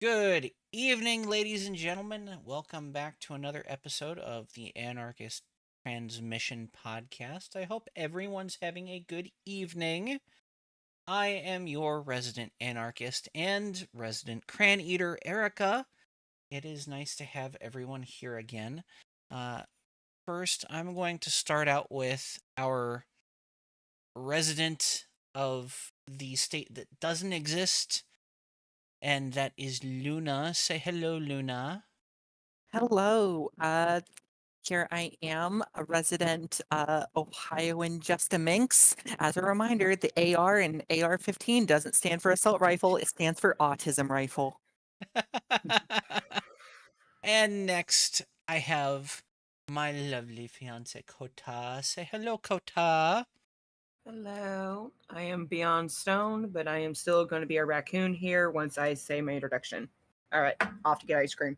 Good evening, ladies and gentlemen. Welcome back to another episode of the Anarchist Transmission Podcast. I hope everyone's having a good evening. I am your resident anarchist and resident cran eater, Erica. It is nice to have everyone here again. Uh, First, I'm going to start out with our resident of the state that doesn't exist, and that is Luna. Say hello, Luna. Hello. Here I am, a resident Ohioan just a minx. As a reminder, the AR in AR-15 doesn't stand for assault rifle, it stands for autism rifle. And next, I have my lovely fiance, Kota. Say hello, Kota. Hello, I am Beyond Stone, but I am still going to be a raccoon here once I say my introduction. All right, off to get ice cream.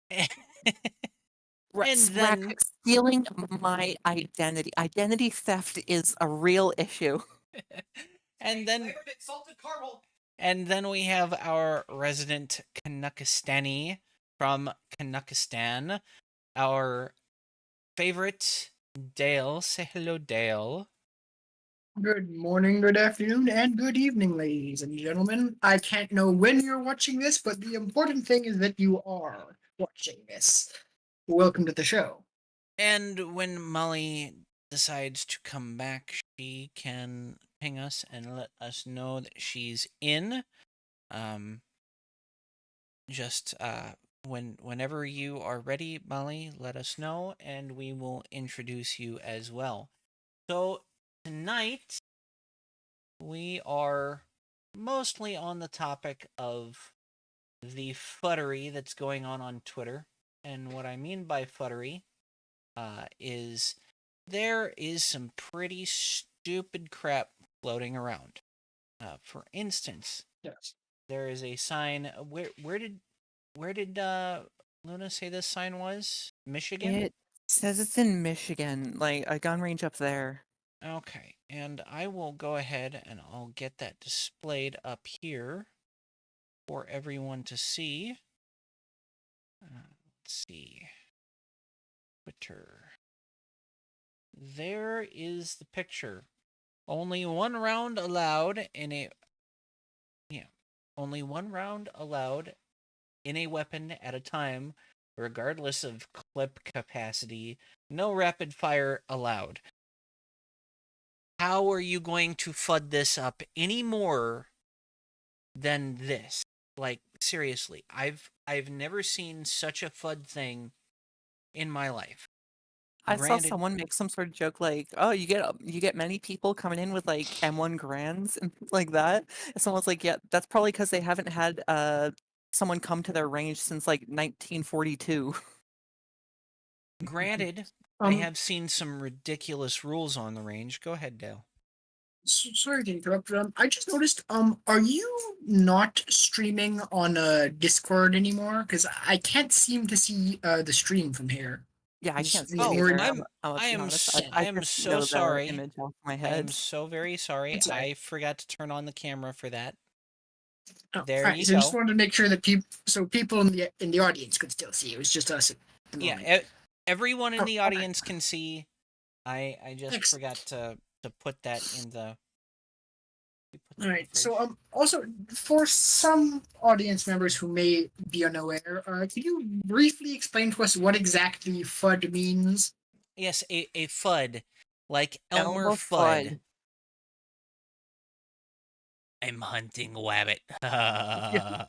And then, Stealing my identity. Identity theft is a real issue. and then, salted caramel. And then we have our resident Kanakistani from Kanakistan, our favorite Dale. Say hello, Dale. Good morning, good afternoon, and good evening, ladies and gentlemen. I can't know when you're watching this, but the important thing is that you are watching this. Welcome to the show. And when Molly decides to come back, she can ping us and let us know that she's in. Um, just whenever you are ready, Molly, let us know, and we will introduce you as well. So tonight we are mostly on the topic of the fuddery that's going on Twitter, and what I mean by fuddery is there is some pretty stupid crap floating around. For instance, Yes. there is a sign. Where did Luna say this sign was? Michigan. It says it's in Michigan, like a gun range up there. Okay, and I will go ahead and I'll get that displayed up here for everyone to see. Let's see. Twitter. There is the picture. Only one round allowed in a only one round allowed in a weapon at a time, regardless of clip capacity. No rapid fire allowed. How are you going to FUD this up any more than this? Like, seriously, I've never seen such a FUD thing in my life. I saw Granted, someone make some sort of joke like, "Oh, you get many people coming in with like M1 grands and things like that." And someone's like, "Yeah, that's probably because they haven't had someone come to their range since like 1942." granted, I Um, have seen some ridiculous rules on the range. Go ahead, Dale. sorry to interrupt. I just noticed. Are you not streaming on Discord anymore? Because I can't seem to see the stream from here. Yeah, I can't see it Oh, Or either. I'm I'm I gonna be am honest. s- I I am just so know the sorry. image off my I am head. so very sorry. it's I forgot to turn on the camera for that. oh, There alright, you so I just go. wanted to make sure that people in the audience could still see. It was just us at the moment. Yeah, everyone in Oh, the okay. audience can see. I just forgot Excellent. to put that in the All right. So, fridge. also for some audience members who may be unaware, could you briefly explain to us what exactly FUD means? Yes, a FUD, like Elmer Elmer Fudd. Fudd. I'm hunting wabbit. Yeah.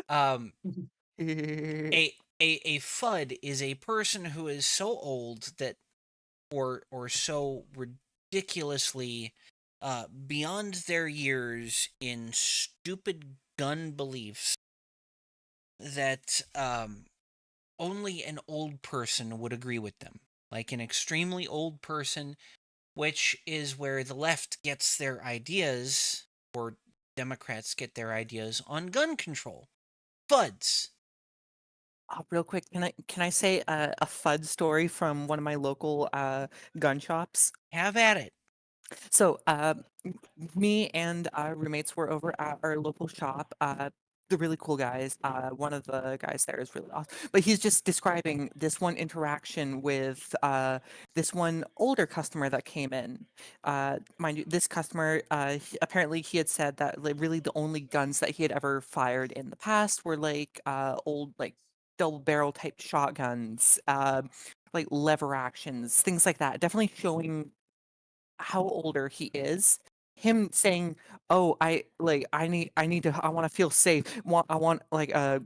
um, a FUD is a person who is so old that, or so ridiculously beyond their years in stupid gun beliefs that only an old person would agree with them. Like an extremely old person, which is where the left gets their ideas, or Democrats get their ideas on gun control. Fudds. Real quick, can I say a Fudd story from one of my local gun shops? Have at it. So, me and roommates were over at our local shop. the really cool guys. One of the guys there is really awesome, but he's just describing this one interaction with this one older customer that came in. Mind you, this customer apparently he had said that like, really the only guns that he had ever fired in the past were like old like double barrel type shotguns, like lever actions, things like that. Definitely showing how older he is. Him saying, "Oh, I want to feel safe. I want like a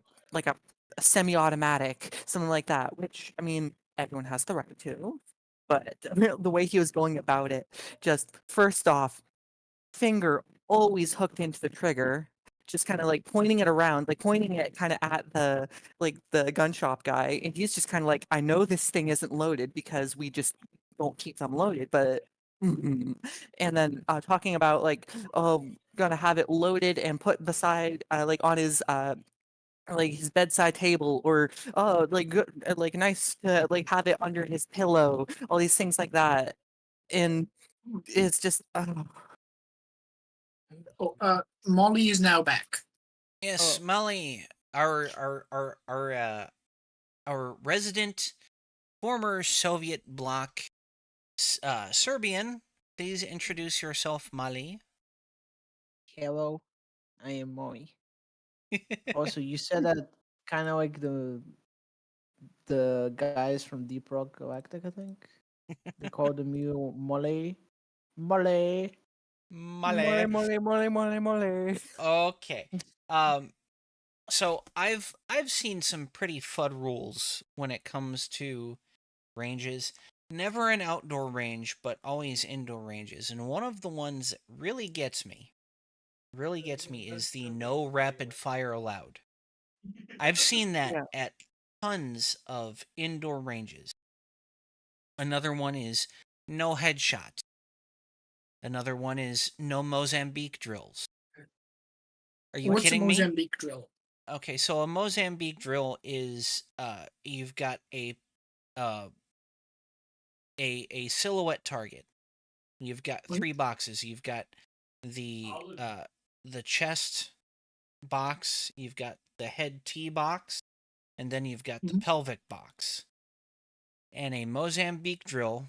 semi-automatic, something like that." Which I mean, everyone has the right to, but the way he was going about it, just first off, finger always hooked into the trigger, just kind of like pointing it around, like pointing it kind of at the gun shop guy, and he's just kind of like, I know this thing isn't loaded because we just don't keep them loaded, but and then talking about like, oh, gonna have it loaded and put beside like on his like his bedside table, or oh like good like nice to like have it under his pillow, all these things like that. And it's just Oh, Molly is now back. Yes, Molly, our resident former Soviet bloc Serbian. Please introduce yourself, Molly. Hello, I am Moi. Also, you said that kind of like the guys from Deep Rock Galactic, I think. They called the mule Mole. Mole. Molly. mole. Okay. Um. So I've seen some pretty FUD rules when it comes to ranges. Never an outdoor range, but always indoor ranges. And one of the ones that really gets me, is the no rapid fire allowed. I've seen that Yeah. at tons of indoor ranges. Another one is no headshot. Another one is no Mozambique drills. Are you What's a kidding me? Mozambique drill? Okay, so a Mozambique drill is you've got uh a silhouette target. You've got Mhm. 3 boxes. You've got the chest box, you've got the head T box, and then you've got the Mhm. pelvic box. And a Mozambique drill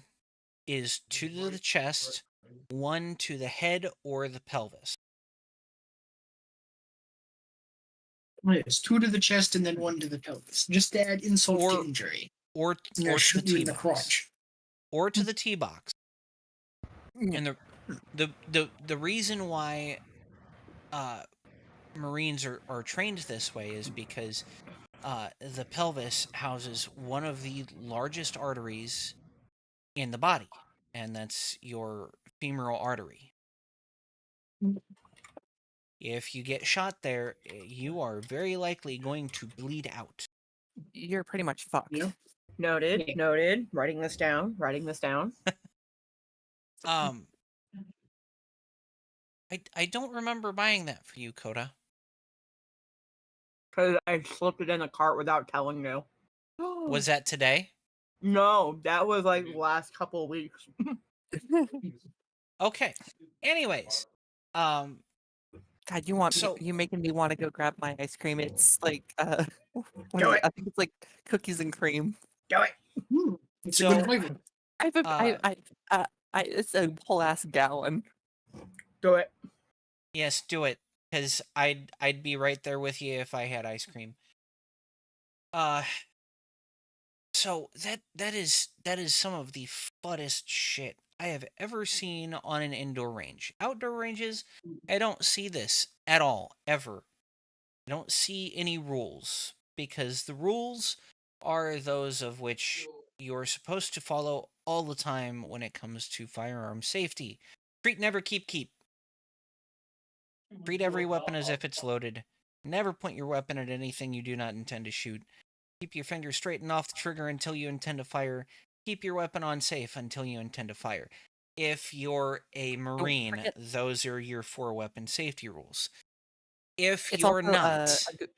is 2 to the chest, 1 to the head or the pelvis. Yes, 2 to the chest and then 1 to the pelvis. Just to add insult Or to injury. or I'm gonna or to the shoot you T in the box. crotch. Or to the T box. Yeah. And the reason why Marines are trained this way is because the pelvis houses one of the largest arteries in the body, and that's your femoral artery. If you get shot there, you are very likely going to bleed out. You're pretty much fucked. Yeah. Noted. Yeah. Noted. Writing this down. Writing this down. Um, I don't remember buying that for you, Coda. Because I slipped it in the cart without telling you. Was that today? No, that was like the last couple of weeks. Okay. Anyways, um, God, you want me? so You making me want to go grab my ice cream? It's like what Do is it? it. I think it's like cookies and cream. Do it. It's a So- good flavor. I've it's a whole ass gallon. Do it. yes, do it, because I'd be right there with you if I had ice cream. So that is some of the funnest shit I have ever seen on an indoor range. Outdoor ranges, I don't see this at all, ever. I don't see any rules, because the rules are those of which you're supposed to follow all the time when it comes to firearm safety. Treat, never, keep. Treat every weapon as if it's loaded. Never point your weapon at anything you do not intend to shoot. Keep your finger straight and off the trigger until you intend to fire. Keep your weapon on safe until you intend to fire. If you're a Marine, forget- those are your 4 weapon safety rules. If It's you're also not, sorry.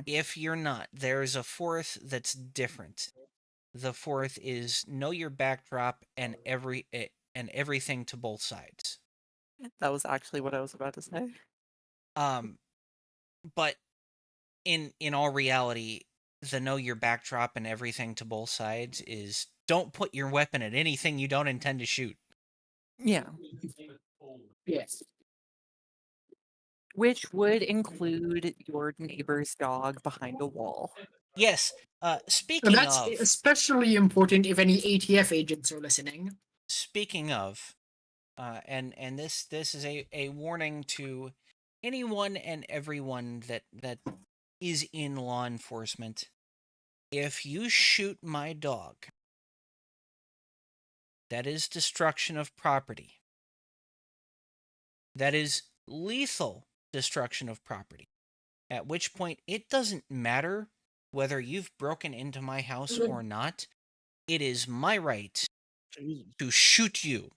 if you're not, there's a 4th that's different. The 4th is know your backdrop and everything to both sides. That was actually what I was about to say. Um, but in all reality, the know your backdrop and everything to both sides is don't put your weapon at anything you don't intend to shoot. Yeah, Yes. which would include your neighbor's dog behind a wall. Yes. So Speaking that's of, especially important if any ATF agents are listening. speaking of, and this is a warning to anyone and everyone that is in law enforcement. If you shoot my dog, that is destruction of property. That is lethal destruction of property. At which point, it doesn't matter whether you've broken into my house or not. It is my right to shoot you.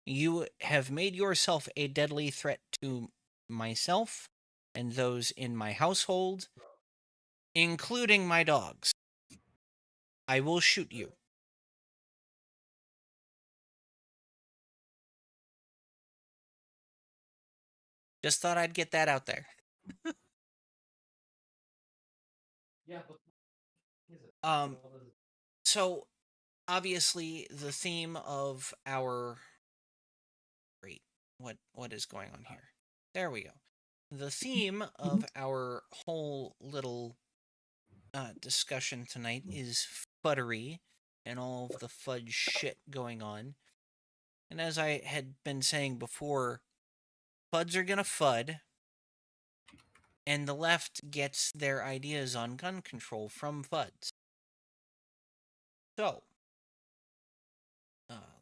You have made yourself a deadly threat to myself and those in my household, including my dogs. I will shoot you. Just thought I'd get that out there. Um, so obviously the theme of our wait, what is going on here? There we go. The theme of our whole little discussion tonight is fuddery and all of the fudge shit going on. And as I had been saying before, Fudds are gonna fud, and the left gets their ideas on gun control from Fudds. So,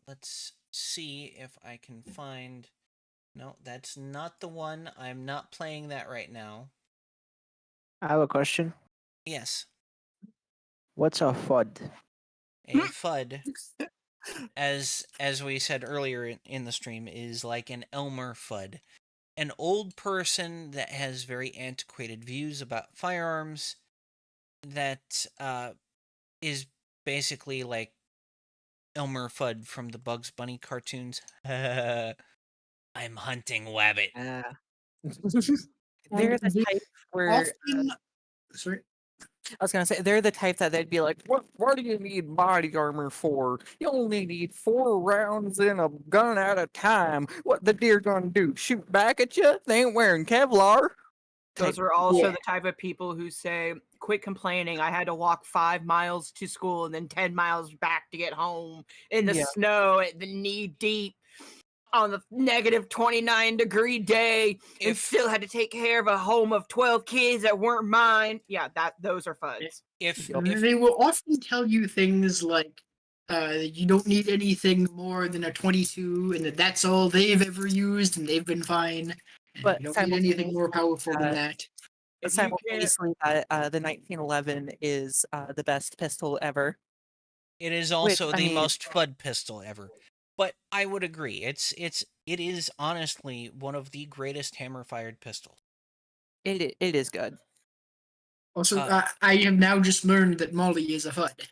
let's see if I can find. No, that's not the one. I'm not playing that right now. I have a question. Yes, What's a FUD? a FUD, as we said earlier in the stream, is like an Elmer FUD. An old person that has very antiquated views about firearms that is basically like Elmer Fudd from the Bugs Bunny cartoons. I'm hunting wabbit. Yeah. They're the They type where often, sorry, I was gonna say they're the type that they'd be like, what do you need body armor for? You only need 4 rounds in a gun at a time. What the deer gonna do? Shoot back at you? They ain't wearing Kevlar. Those Type- are also Yeah. the type of people who say, quit complaining. I had to walk 5 miles to school and then 10 miles back to get home in the Yeah. snow at the knee deep on the negative 29-degree day and If still had to take care of a home of 12 kids that weren't mine. Yeah, those are Fudds. if Yup. if They will often tell you things like, you don't need anything more than a 22, and that's all they've ever used, and they've been fine. And But you don't need anything more powerful than that. If you can't, simultaneously, the 1911 is the best pistol ever. it is Which, also I the mean, most Fudd pistol ever. But I would agree. It is honestly one of the greatest hammer fired pistols. it is good. Also, Uh, I have now just learned that Molly is a FUD.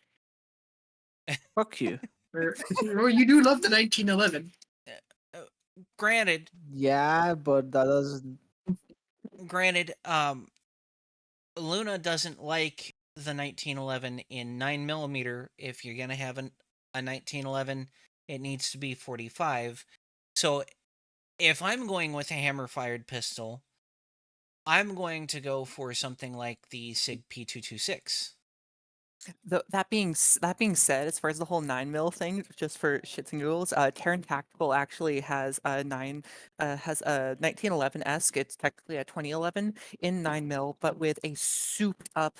Fuck you. Well, you do love the 1911. Granted, Yeah, but that doesn't. Luna doesn't like the 1911 in 9mm. If you're gonna have a 1911, it needs to be 45. So if I'm going with a hammer fired pistol, I'm going to go for something like the Sig P226. That being said, as far as the whole 9mm thing, just for shits and giggles, Terran Tactical actually has a 1911-esque. It's technically a 2011 in 9mm, but with a souped up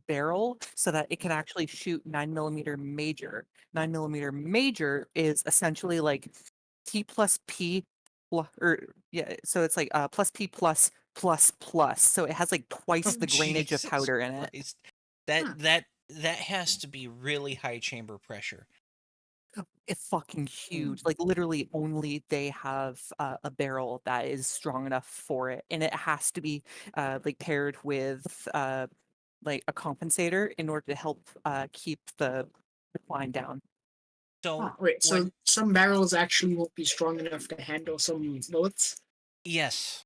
barrel so that it can actually shoot 9mm major. 9mm major is essentially like T plus P, so it's like plus P plus plus plus. So it has like twice the grainage of Jesus powder in it. Christ. That has to be really high chamber pressure. It's fucking huge. Like literally only they have a barrel that is strong enough for it, and it has to be like paired with like a compensator in order to help keep the decline down. So Wait, so when some barrels actually won't be strong enough to handle some bullets? Yes.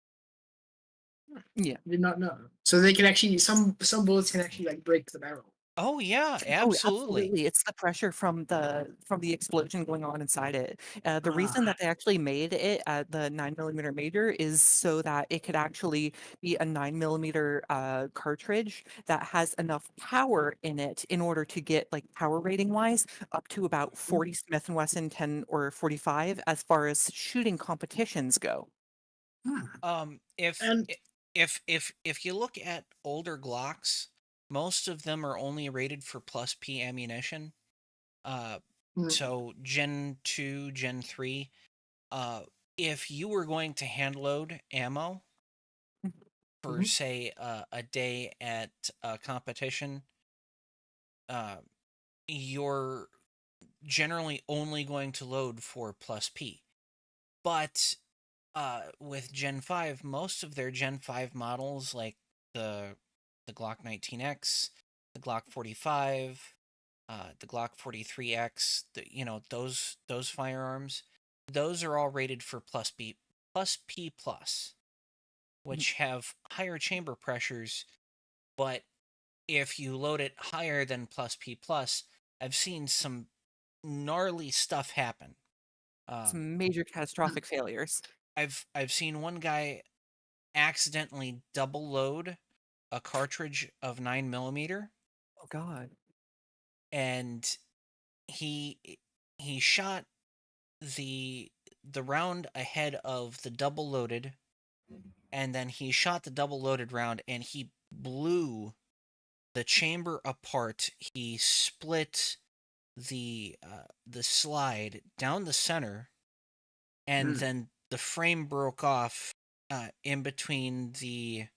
Yeah. Did not know. So they can actually some bullets can actually like break the barrel. Oh yeah, Oh, absolutely. absolutely. It's the pressure from the explosion going on inside it. The reason Ah. that they actually made it at the 9mm major is so that it could actually be a 9mm cartridge that has enough power in it in order to get like power rating wise up to about 40 Smith and Wesson 10 or 45 as far as shooting competitions go. If And if you look at older Glocks, most of them are only rated for plus P ammunition. mm, So Gen 2, Gen 3. If you were going to hand load ammo for mhm. say a day at a competition, uh, you're generally only going to load for plus P. But with Gen 5, most of their Gen 5 models, like the Glock 19X, the Glock 45, the Glock 43X, those firearms, those are all rated for plus P plus, which have higher chamber pressures. But if you load it higher than plus P plus, I've seen some gnarly stuff happen. Some major catastrophic failures. I've seen one guy accidentally double load a cartridge of 9mm, Oh God. and he he shot the round ahead of the double loaded, and then he shot the double loaded round and he blew the chamber apart. He split the slide down the center, and Mm. then the frame broke off in between the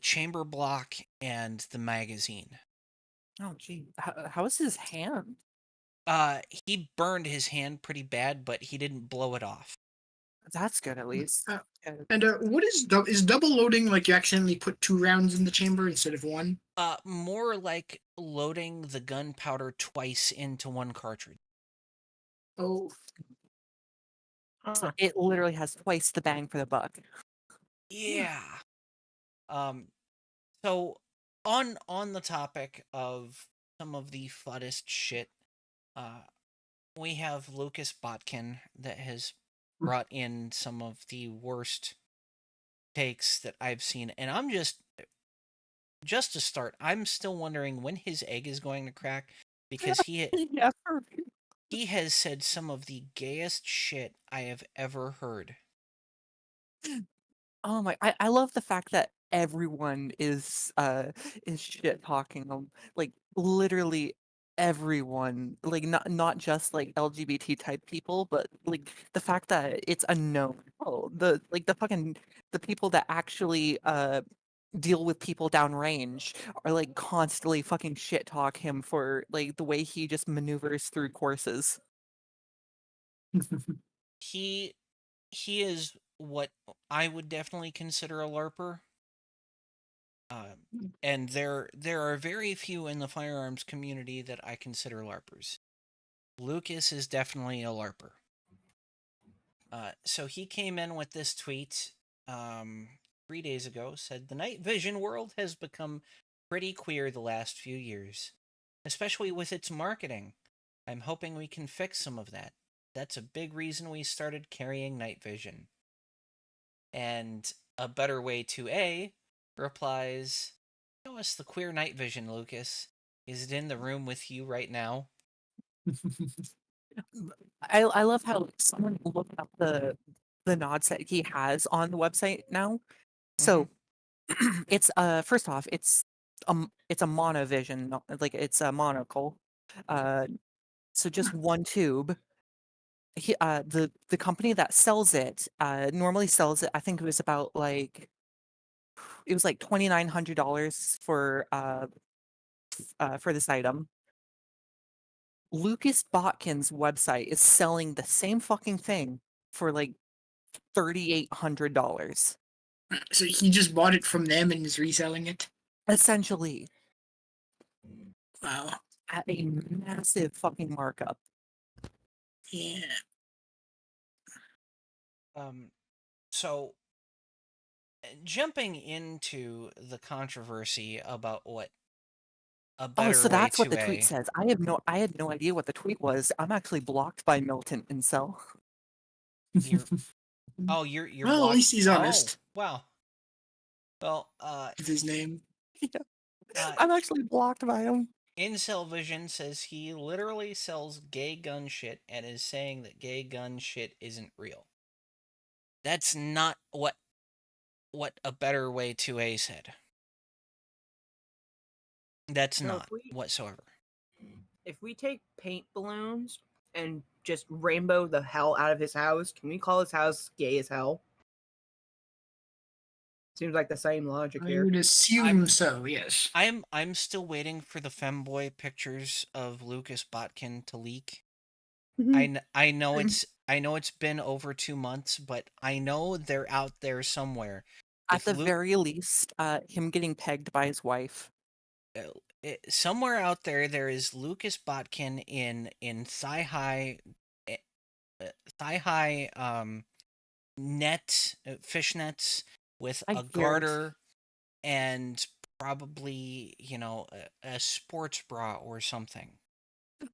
chamber block and the magazine. Oh gee. How is his hand? He burned his hand pretty bad, but he didn't blow it off. That's good at least. Uh, Yeah. and what is double loading? Like you accidentally put 2 rounds in the chamber instead of one? More like loading the gunpowder twice into one cartridge. Oh, So it literally has twice the bang for the buck. Yeah. Um. So on the topic of some of the fuddest shit, uh, we have Lucas Botkin that has brought in some of the worst takes that I've seen, and I'm just to start, I'm still wondering when his egg is going to crack, because Yeah, for real. he has said some of the gayest shit I have ever heard. Oh my, I love the fact that everyone is shit talking them. Like literally everyone. Like not just like LGBT type people, but like the fact that it's unknown. Oh, the people that actually deal with people downrange are like constantly fucking shit talk him for like the way he just maneuvers through courses. He he is what I would definitely consider a LARPer. And there are very few in the firearms community that I consider LARPers. Lucas is definitely a LARPer. So he came in with this tweet 3 days ago, said the night vision world has become pretty queer the last few years, especially with its marketing. I'm hoping we can fix some of that. That's a big reason we started carrying night vision. And a better way to A replies, show us the queer night vision, Lucas. Is it in the room with you right now? I love how someone looked up the nods that he has on the website now. So it's first off, it's a monovision, like it's a monocle. Uh so just one tube. The company that sells it normally sells it, I think it was like $2,900 for this item. Lucas Botkin's website is selling the same fucking thing for like $3,800. so he just bought it from them and is reselling it. Essentially, Wow. at a massive fucking markup. Yeah. So, jumping into the controversy about what a Oh, better so way that's what to the tweet says. I had no idea what the tweet was. I'm actually blocked by Milton Incel. you're you're Well, at blocked. least he's honest Wow. Well, with his name. I'm actually blocked by him. Incel Vision says he literally sells gay gun shit and is saying that gay gun shit isn't real. That's not what a better way to a said. That's So not whatsoever. if we take paint balloons and just rainbow the hell out of his house, can we call his house gay as hell? Seems like the same logic I here. would assume so, yes. I'm still waiting for the femboy pictures of Lucas Botkin to leak. I know it's been over 2 months, but I know they're out there somewhere. At If the very least, him getting pegged by his wife. somewhere out there is Lucas Botkin in thigh high net fishnets with I a garter and probably a sports bra or something.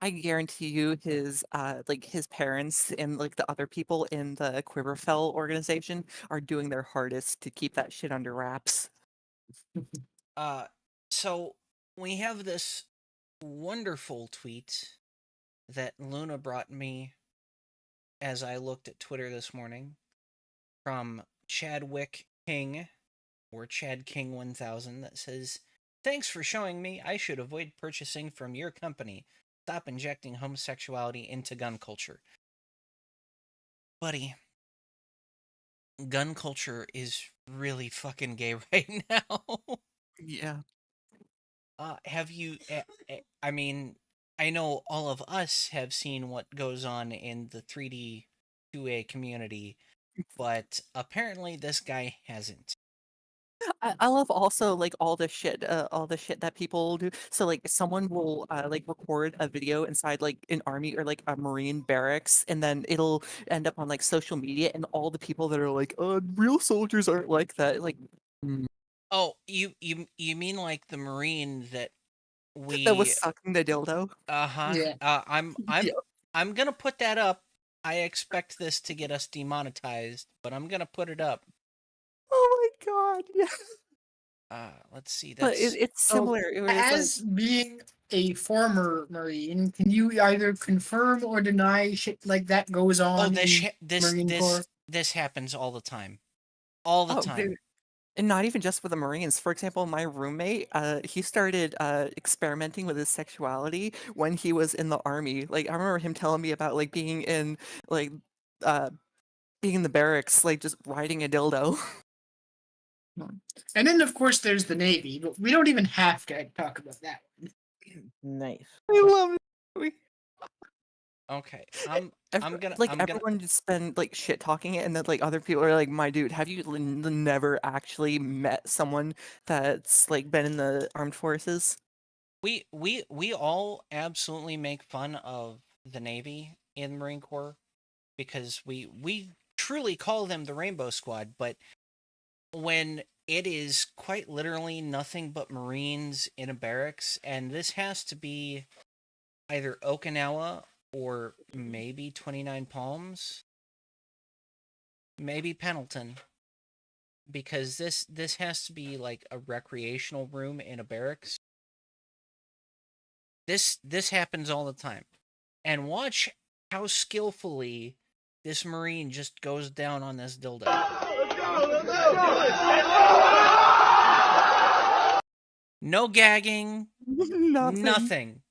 I guarantee you his like his parents and like the other people in the Quiverfell organization are doing their hardest to keep that shit under wraps. So we have this wonderful tweet that Luna brought me as I looked at Twitter this morning from Chadwick King or Chad King 1000 that says, "Thanks for showing me I should avoid purchasing from your company. Stop injecting homosexuality into gun culture." Buddy, gun culture is really fucking gay right now. Yeah. Have you? I mean, I know all of us have seen what goes on in the 3D 2A community, but apparently this guy hasn't. I love also like all the shit that people do. So like someone will like record a video inside like an army or like a marine barracks, and then it'll end up on like social media, and all the people that are like, real soldiers aren't like that. Like Oh, you mean like the Marine that that was we sucking the dildo. uh-huh. Yeah. Yeah. I'm gonna put that up. I expect this to get us demonetized, but I'm gonna put it up. Oh my god. Yeah. Let's see. But That's it's So, similar. Where it's like, as being a former Marine, can you either confirm or deny shit like that goes oh on this in Marine Corps? this happens all the time, all the oh, dude. time. And not even just with the Marines. For example, my roommate, he started experimenting with his sexuality when he was in the army. Like I remember him telling me about like like uh being in the barracks, like just riding a dildo. And then, of course, there's the Navy, but we don't even have to talk about that one. Nice. I love it. Okay, I'm gonna. Everyone just been like shit talking it, and then like other people are like, "My dude, have you never actually met someone that's like been in the armed forces?" We all absolutely make fun of the Navy in Marine Corps because we truly call them the Rainbow Squad, but when it is quite literally nothing but Marines in a barracks, and this has to be either Okinawa or maybe 29 Palms, maybe Pendleton, because this has to be like a recreational room in a barracks. This happens all the time. And watch how skillfully this Marine just goes down on this dildo. No gagging, nothing.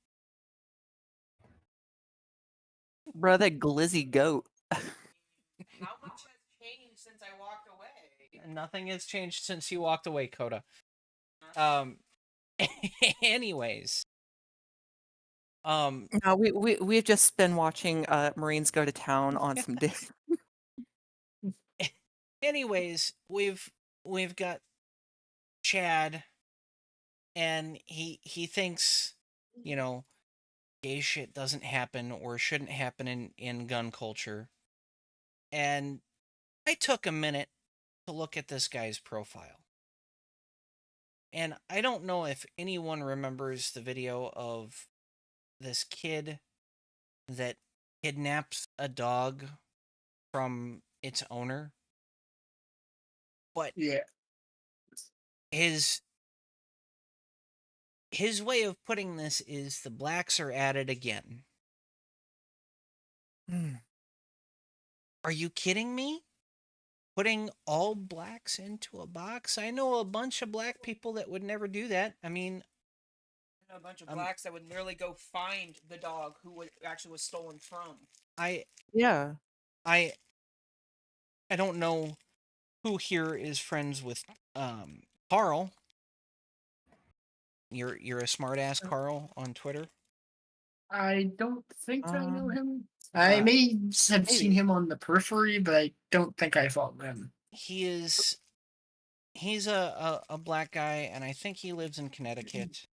Bro, that glizzy goat. How much has changed since I walked away? Nothing has changed since you walked away, Coda. Anyways. No, we've just been watching Marines go to town on some dick. Anyways, we've got Chad, and he thinks, gay shit doesn't happen or shouldn't happen in gun culture. And I took a minute to look at this guy's profile. And I don't know if anyone remembers the video of this kid that kidnaps a dog from its owner. But Yeah. his way of putting this is the blacks are at it again. Mm. Are you kidding me? Putting all blacks into a box? I know a bunch of black people that would never do that. I mean, A bunch of blacks that would literally go find the dog who actually was stolen from. Yeah. I don't know who here is friends with Carl. You're a smartass, Carl, on Twitter. I don't think I know him. uh, I may have seen maybe. him on the periphery, but I don't think I follow him. He's a black guy, and I think he lives in Connecticut.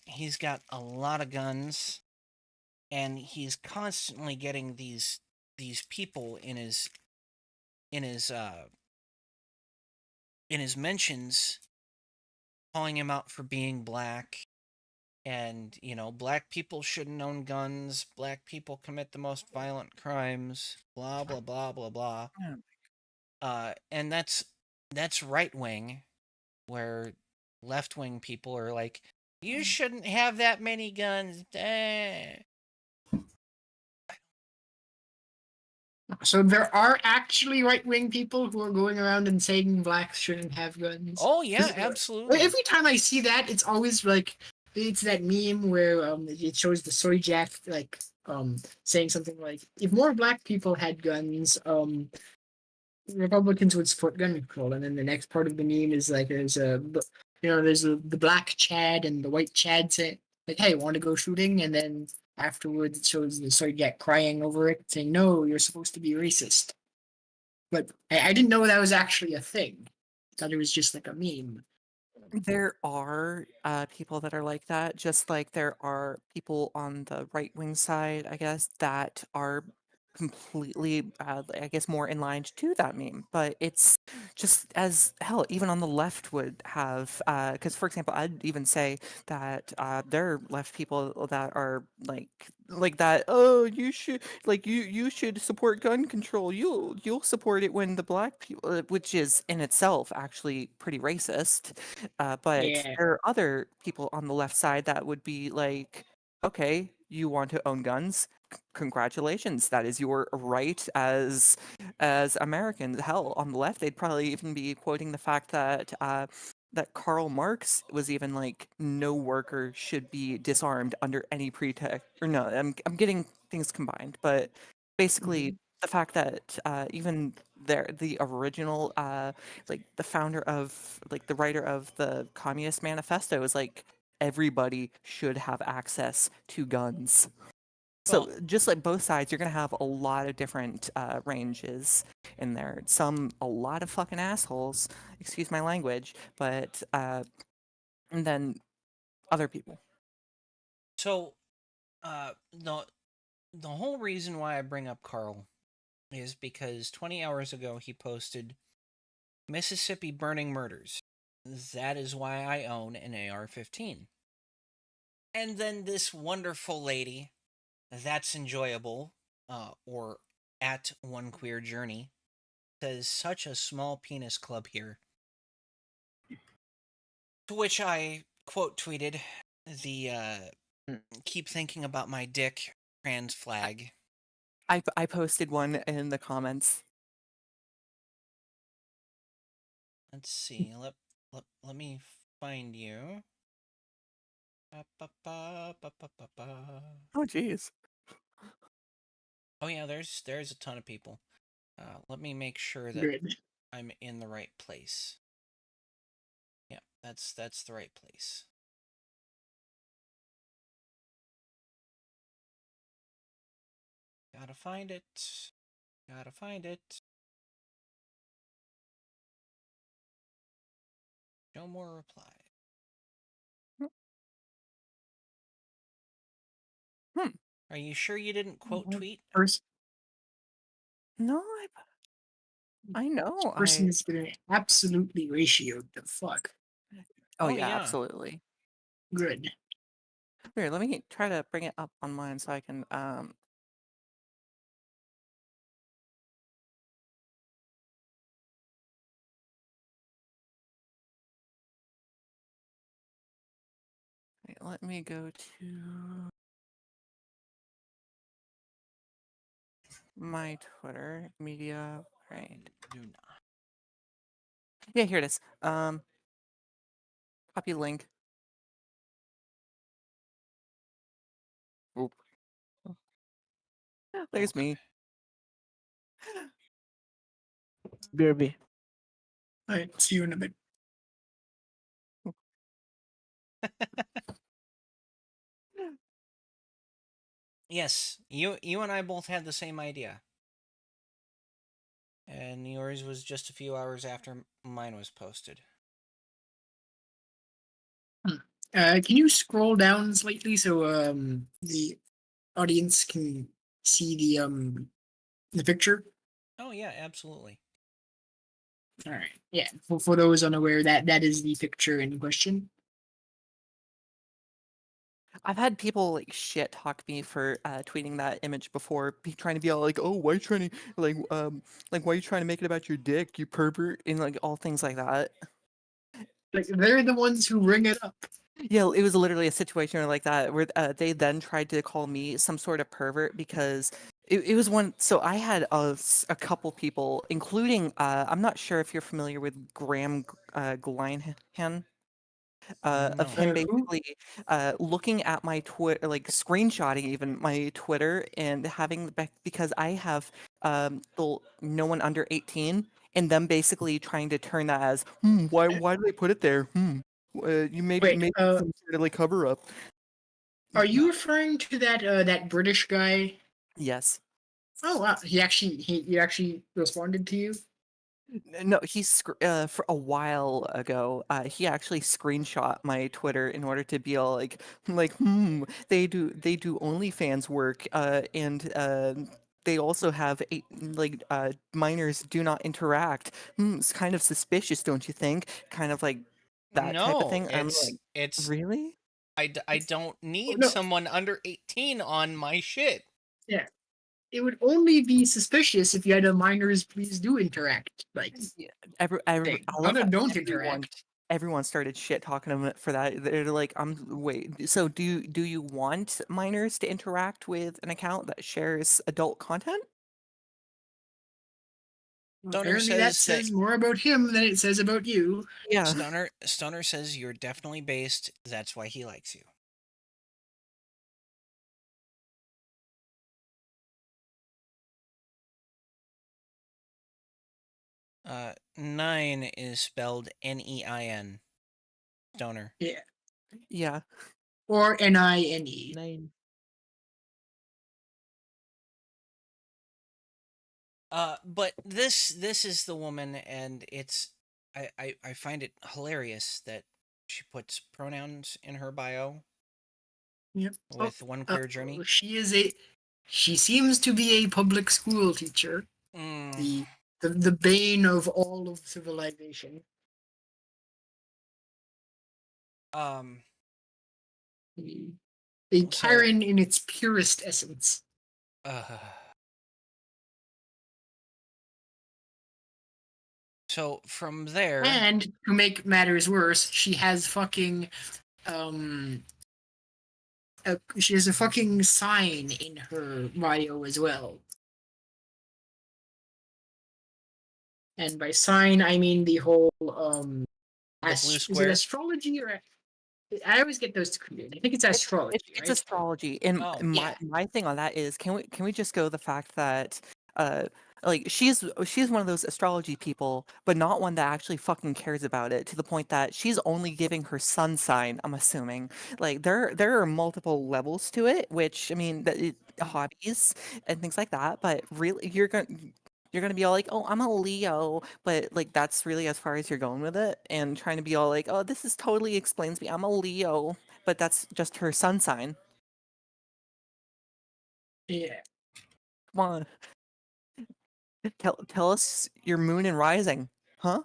He's got a lot of guns, and he's constantly getting these people in his mentions calling him out for being black, and black people shouldn't own guns, black people commit the most violent crimes, blah blah blah blah blah. And that's right wing, where left wing people are like, you shouldn't have that many guns. So there are actually right-wing people who are going around and saying blacks shouldn't have guns. Oh yeah, 'Cause, absolutely. every time I see that, it's always like it's that meme where it shows the soy jack saying something like, if more black people had guns, Republicans would support gun control, and then the next part of the meme is like there's the black Chad and the white Chad saying like, hey, want to go shooting, and then afterwards it shows the soy jack crying over it, saying, no, you're supposed to be racist. But I didn't know that was actually a thing. I thought it was just like a meme. There are people that are like that, just like there are people on the right wing side, I guess, that are completely, I guess, more in line to that meme. But it's just as hell, even on the left would have, because for example, I'd even say that there are left people that are like that. Oh, you should you should support gun control. You'll support it when the black people, which is in itself actually pretty racist. But Yeah. there are other people on the left side that would be like, okay, you want to own guns? Congratulations, that is your right as Americans. Hell, on the left, they'd probably even be quoting the fact that that Karl Marx was even like, no worker should be disarmed under any pretext. Or no, I'm getting things combined, but basically the fact that even the original like the founder of like the writer of the Communist Manifesto is like, everybody should have access to guns. So Well, just like both sides, you're gonna have a lot of different ranges in there. Some a lot of fucking assholes, excuse my language, but and then other people. so the whole reason why I bring up Carl is because 20 hours ago he posted Mississippi burning murders. That is why I own an AR-15. And then this wonderful lady, that's enjoyable, or at One Queer Journey, says, such a small penis club here. To which I quote tweeted the keep thinking about my dick trans flag. I posted one in the comments. Let's see. Let me find you. Ba, ba, ba, ba, ba, ba, ba. Oh jeez. Oh yeah, there's a ton of people. Let me make sure that Good. I'm in the right place. Yeah, that's the right place. Gotta find it. Gotta find it. No more reply. Hmm. Are you sure you didn't quote tweet? First, No, I know. Person is been absolutely ratioed the fuck. Oh Oh, yeah, yeah. absolutely. Good. Here, let me try to bring it up on mine so I can wait, let me go to my Twitter media. Right. Do not. Yeah, here it is. Copy link. Oop. There's Okay. me. BRB. All right. See you in a bit. Yes, you and I both had the same idea. And yours was just a few hours after mine was posted. Can you scroll down slightly so the audience can see the picture? Oh yeah, absolutely. All right. Yeah. For those unaware, that is the picture in question. I've had people like shit talk me for tweeting that image before, trying to be all like, "Oh, why you trying to like why you trying to make it about your dick, you pervert," and like all things like that. Like they're the ones who bring it up. Yeah, it was literally a situation like that where they then tried to call me some sort of pervert because it was one. So I had a couple people, including I'm not sure if you're familiar with Graham Glynhan. Of No. him Who? basically looking at my Twitter, like screenshotting even my Twitter and having because I have no one under 18, and them basically trying to turn that as why do they put it there? You Wait. maybe some sort of like cover up. Are you referring to that British guy? Yes. Oh wow. He actually responded to you. No, for a while ago, he actually screenshot my Twitter in order to be all they do OnlyFans work, and they also have minors do not interact. It's kind of suspicious, don't you think? Kind of like that type of No, thing. I'm like, it's really? I don't Oh, need no. someone under 18 on my shit. Yeah. It would only be suspicious if you had a minors please do interact. Like Yeah, they I love how don't everyone interact. everyone started shit talking him for that. They're like, wait, so do you want minors to interact with an account that shares adult content? Stoner Apparently that says that says more about him than it says about you. Yeah. Stoner says you're definitely based. That's why he likes you. Nine is spelled Nein. Stoner. Yeah. Yeah. Or NINE. 9. But this is the woman, and I find it hilarious that she puts pronouns in her bio Yep. with one queer journey. She seems to be a public school teacher. Mm, The bane of all of civilization. um. A So. Karen in its purest essence. Uh, so from there. And to make matters worse, she has fucking um she has a fucking sign in her bio as well. And by sign I mean the whole The blue is it square. astrology or I always get those confused. I think it's astrology, It's right? astrology, and Oh. my thing on that is, can we just go the fact that like she's one of those astrology people, but not one that actually fucking cares about it to the point that she's only giving her sun sign. I'm assuming like there are multiple levels to it, which I mean hobbies and things like that, but really you're gonna be all like, "Oh, I'm a Leo," but like that's really as far as you're going with it, and trying to be all like, "Oh, this is totally explains me. I'm a Leo," but that's just her sun sign. Yeah. Come on. Tell us your moon and rising, huh?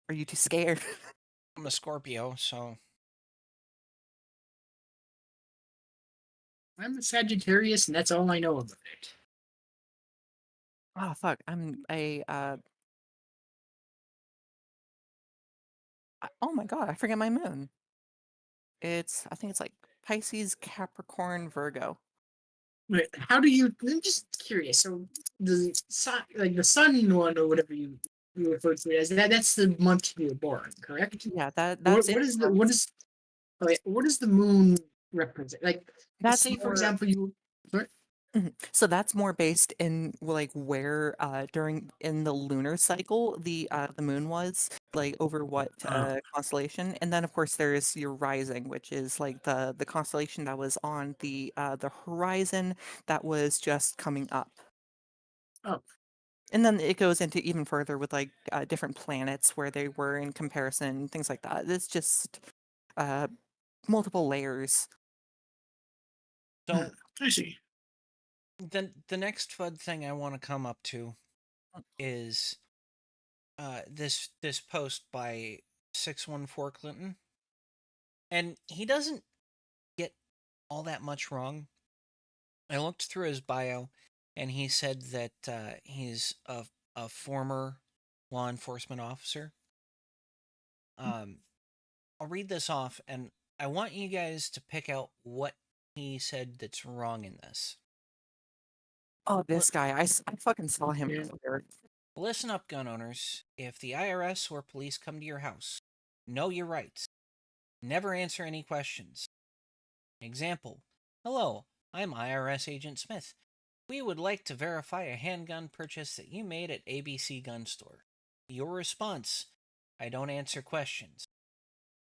Are you too scared? I'm a Scorpio, so I'm a Sagittarius, and that's all I know about it. Oh fuck, I'm a oh my god, I forget my moon. I think it's like Pisces, Capricorn, Virgo. Wait, how do you? I'm just curious. So the sun, like the sun one or whatever you refer to it as, that's the month you were born, correct? Yeah, that's What in is the months. what does the moon represent? Like, That's say for more example, you. Sorry? So that's more based in like where during in the lunar cycle the moon was like over what constellation, and then of course there's your rising, which is like the constellation that was on the horizon that was just coming up. Oh, And then it goes into even further with like different planets where they were in comparison, things like that. It's just uh, multiple layers. so I see. the next FUD thing I want to come up to is this post by 614 Clinton, and he doesn't get all that much wrong. I looked through his bio, and he said that he's a former law enforcement officer. I'll read this off, and I want you guys to pick out what he said that's wrong in this. Oh, this guy, I fucking saw him Yeah. earlier. Listen up, gun owners. If the IRS or police come to your house, know your rights. Never answer any questions. Example: Hello, I'm IRS Agent Smith. We would like to verify a handgun purchase that you made at ABC Gun Store. Your response: I don't answer questions.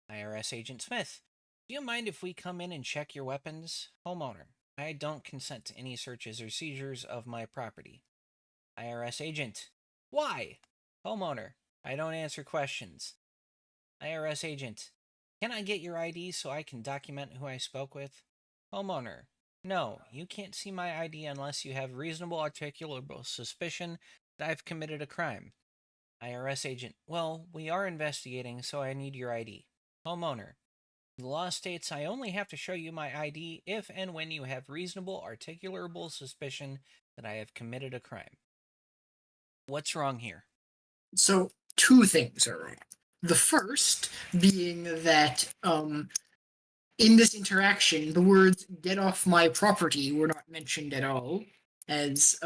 IRS Agent Smith: Do you mind if we come in and check your weapons? Homeowner: I don't consent to any searches or seizures of my property. IRS Agent: Why? Homeowner: I don't answer questions. IRS Agent: Can I get your ID so I can document who I spoke with? Homeowner: No, you can't see my ID unless you have reasonable articulable suspicion that I've committed a crime. IRS Agent: Well, we are investigating, so I need your ID. Homeowner: The law states I only have to show you my ID if and when you have reasonable articulable suspicion that I have committed a crime. What's wrong here? So two things are wrong. The first being that in this interaction, the words "get off my property" were not mentioned at all, as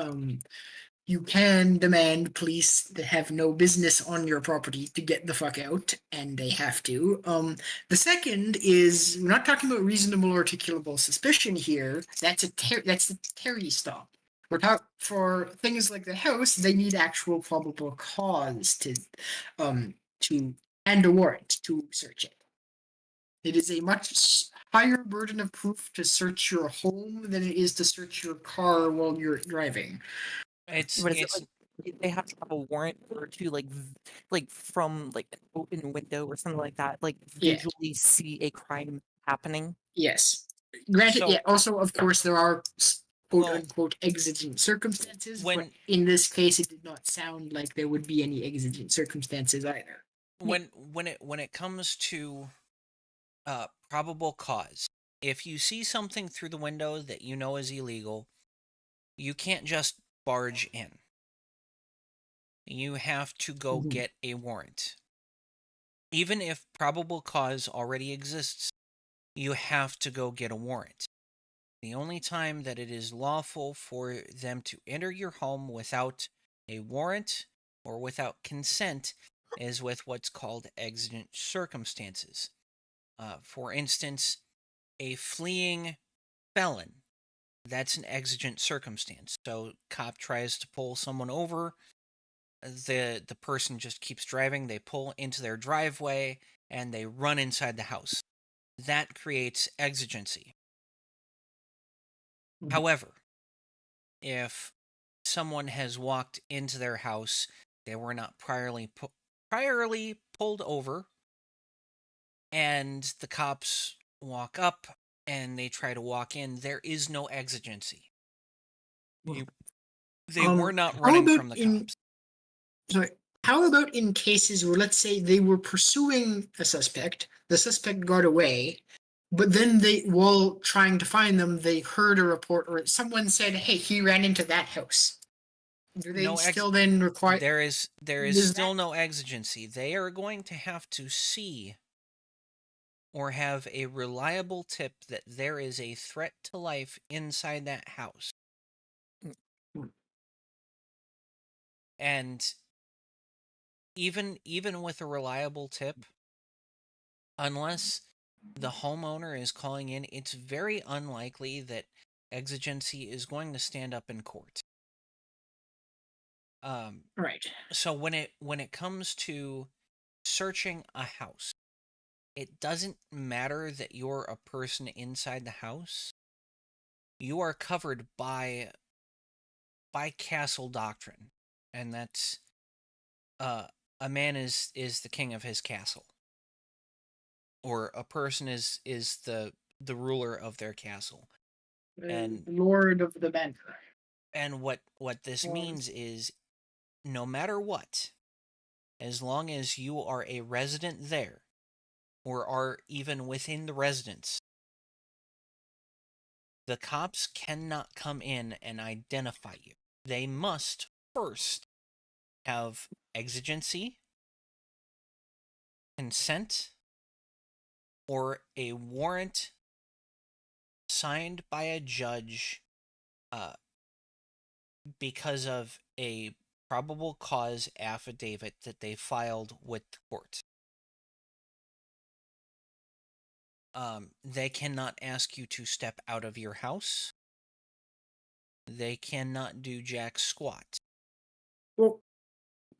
you can demand police that have no business on your property to get the fuck out, and they have to. The second is we're not talking about reasonable articulable suspicion here. That's the Terry stop. We're talking for things like the house. They need actual probable cause to and a warrant to search it. It is a much higher burden of proof to search your home than it is to search your car while you're driving. It's What is it like? They have to have a warrant or to like from like an open window or something like that, like Yeah. visually see a crime happening. Yes. Granted, So- yeah. Also, of course, there are quote Well, unquote exigent circumstances. But when in this case, it did not sound like there would be any exigent circumstances either. when it comes to probable cause, if you see something through the window that you know is illegal, you can't just barge in. You have to go Mhm. get a warrant. Even if probable cause already exists, you have to go get a warrant. The only time that it is lawful for them to enter your home without a warrant or without consent is with what's called exigent circumstances. For instance, a fleeing felon. That's an exigent circumstance. So, cop tries to pull someone over. The person just keeps driving. They pull into their driveway and they run inside the house. That creates exigency. Mhm. However, if someone has walked into their house, they were not priorly pulled over, and the cops walk up and they try to walk in, there is no exigency. They were not How running about from the in cops. So how about in cases where, let's say, they were pursuing a suspect, the suspect got away, but then while trying to find them, they heard a report or someone said, "Hey, he ran into that house." Do they still then require? There is Does still that- no exigency. They are going to have to see or have a reliable tip that there is a threat to life inside that house. Hmm. And even with a reliable tip, unless the homeowner is calling in, it's very unlikely that exigency is going to stand up in court. Right. So when it comes to searching a house, it doesn't matter that you're a person inside the house. You are covered by castle doctrine, and that's a man is the king of his castle, or a person is the ruler of their castle. And Lord of the Manor. and what this means is, no matter what, as long as you are a resident there, or are even within the residence, the cops cannot come in and identify you. They must first have exigency, consent, or a warrant signed by a judge uh, because of a probable cause affidavit that they filed with the court. They cannot ask you to step out of your house. They cannot do jack squat. Well,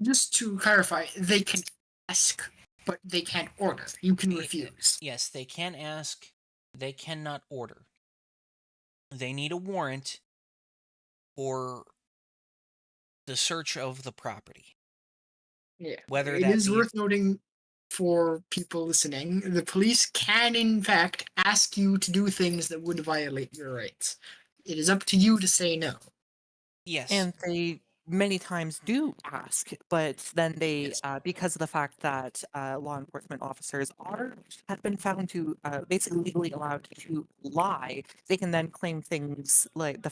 just to clarify, they can ask, but they can't order. You can refuse. Yes, they can ask. They cannot order. They need a warrant for the search of the property. Yeah. Whether It that is be worth noting for people listening, the police can in fact ask you to do things that would violate your rights. It is up to you to say no. yes, And they many times do ask, but then they, Yes. because of the fact that law enforcement officers have been found to basically legally allowed to lie, they can then claim things like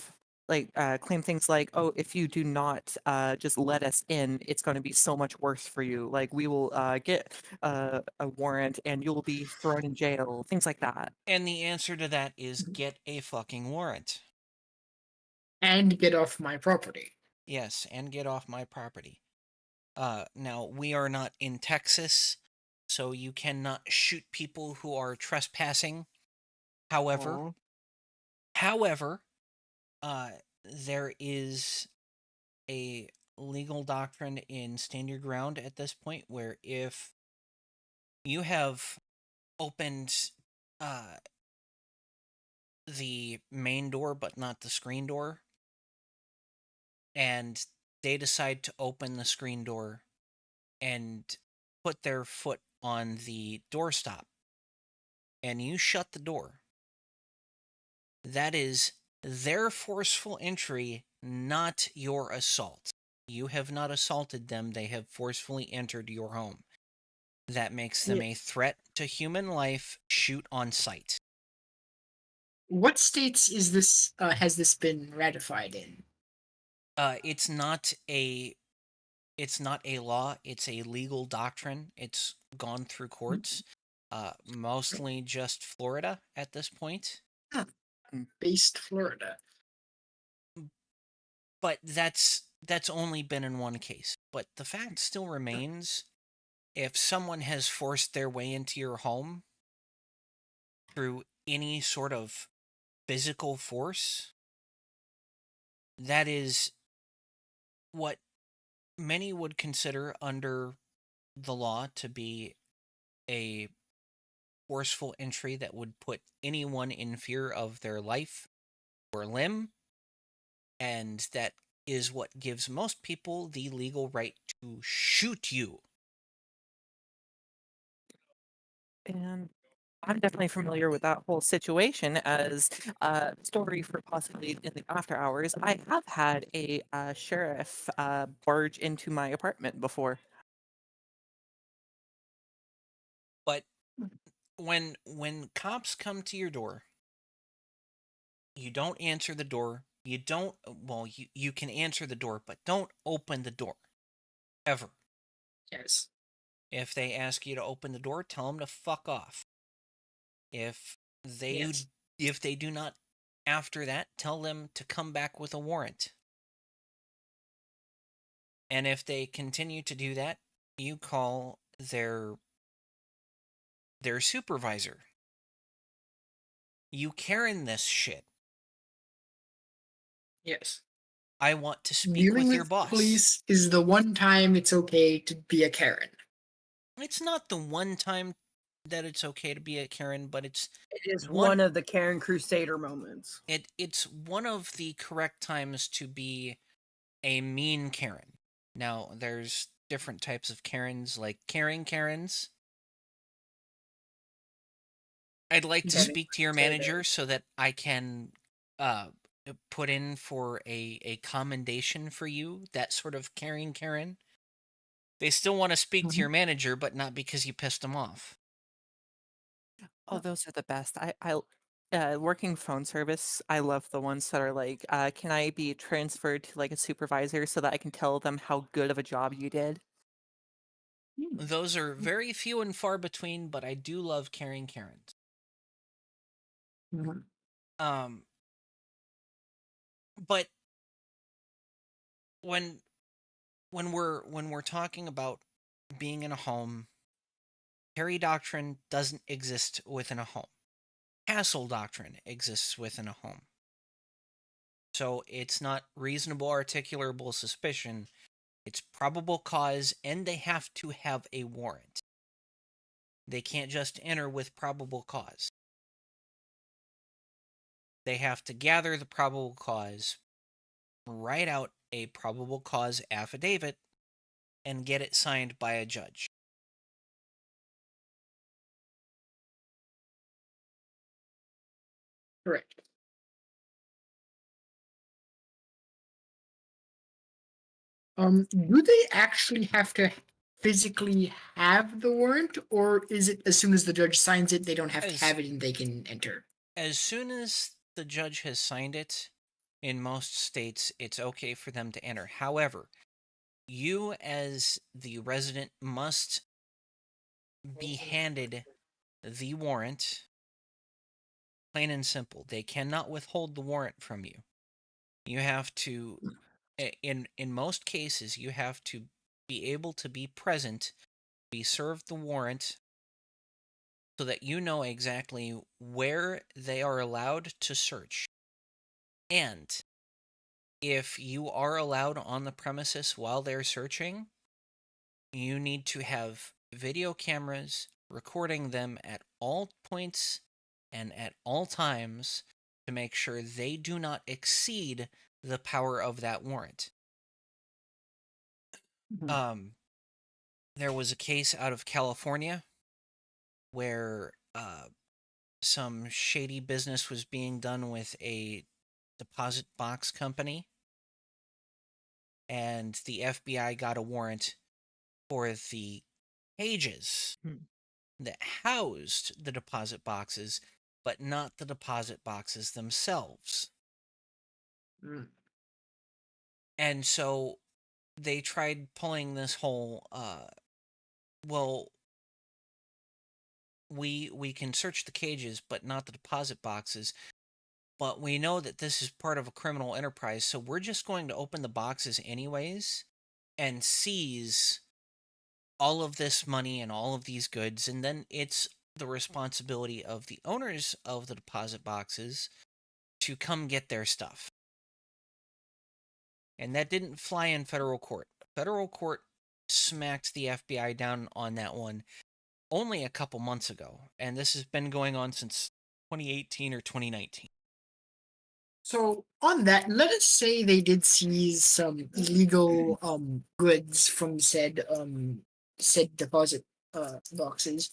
claim things like, oh, if you do not just let us in, it's going to be so much worse for you. Like we will get a warrant and you'll be thrown in jail, things like that. and the answer to that is get a fucking warrant. And get off my property. Yes, and get off my property. Now we are not in Texas, so you cannot shoot people who are trespassing. However, Aw. however, there is a legal doctrine in Stand Your Ground at this point where if you have opened uh, the main door but not the screen door, and they decide to open the screen door and put their foot on the doorstop, and you shut the door, that is their forceful entry, not your assault. You have not assaulted them, they have forcefully entered your home. That makes them a threat to human life. Shoot on sight. What states is this? Has this been ratified in? It's not a law. It's a legal doctrine. It's gone through courts. Mostly just Florida at this point. Based Florida. But that's only been in one case. But the fact still remains: if someone has forced their way into your home through any sort of physical force, that is what many would consider under the law to be a forceful entry that would put anyone in fear of their life or limb, and that is what gives most people the legal right to shoot you. And I'm definitely familiar with that whole situation as a story for possibly in the after hours. I have had a sheriff barge into my apartment before. But when cops come to your door, you don't answer the door. You don't well, you can answer the door, but don't open the door. Ever. Yes. If they ask you to open the door, tell them to fuck off. If they Yes. if they do not after that, tell them to come back with a warrant. And if they continue to do that, you call their supervisor. You Karen this shit. Yes. I want to speak Dealing with your with boss. police is the one time it's okay to be a Karen. It's not the one time that it's okay to be a Karen, but it's It is One- one of the Karen Crusader moments. it's one of the correct times to be a mean Karen. Now, there's different types of Karens, like caring Karens. I'd like to Karen speak to your Crusader. manager so that I can put in for a commendation for you, that sort of caring Karen. They still want to speak to your manager, but not because you pissed them off. Oh, those are the best. Working phone service, I love the ones that are like, can I be transferred to like a supervisor so that I can tell them how good of a job you did? Those are very few and far between, but I do love caring Karens. Mhm. But when we're talking about being in a home, Harry doctrine doesn't exist within a home. Castle doctrine exists within a home. So it's not reasonable articulable suspicion, it's probable cause, and they have to have a warrant. They can't just enter with probable cause. They have to gather the probable cause, write out a probable cause affidavit, and get it signed by a judge. Correct. Do they actually have to physically have the warrant, or is it as soon as the judge signs it, they don't have to As- have it and they can enter? As soon as the judge has signed it, in most states, it's okay for them to enter. However, you as the resident must be handed the warrant, plain and simple. They cannot withhold the warrant from you. You have to, in most cases, you have to be able to be present, be served the warrant, so that you know exactly where they are allowed to search. And if you are allowed on the premises while they're searching, you need to have video cameras recording them at all points and at all times to make sure they do not exceed the power of that warrant. Mhm. There was a case out of California where some shady business was being done with a deposit box company, and the FBI got a warrant for the cages that housed the deposit boxes, but not the deposit boxes themselves. Mm. And so they tried pulling this whole well, we can search the cages but not the deposit boxes, but we know that this is part of a criminal enterprise, so we're just going to open the boxes anyways and seize all of this money and all of these goods, and then it's the responsibility of the owners of the deposit boxes to come get their stuff. And that didn't fly in federal court. Federal court smacked the FBI down on that one only a couple months ago, and this has been going on since 2018 or 2019. So on that, let us say they did seize some illegal goods from said deposit boxes.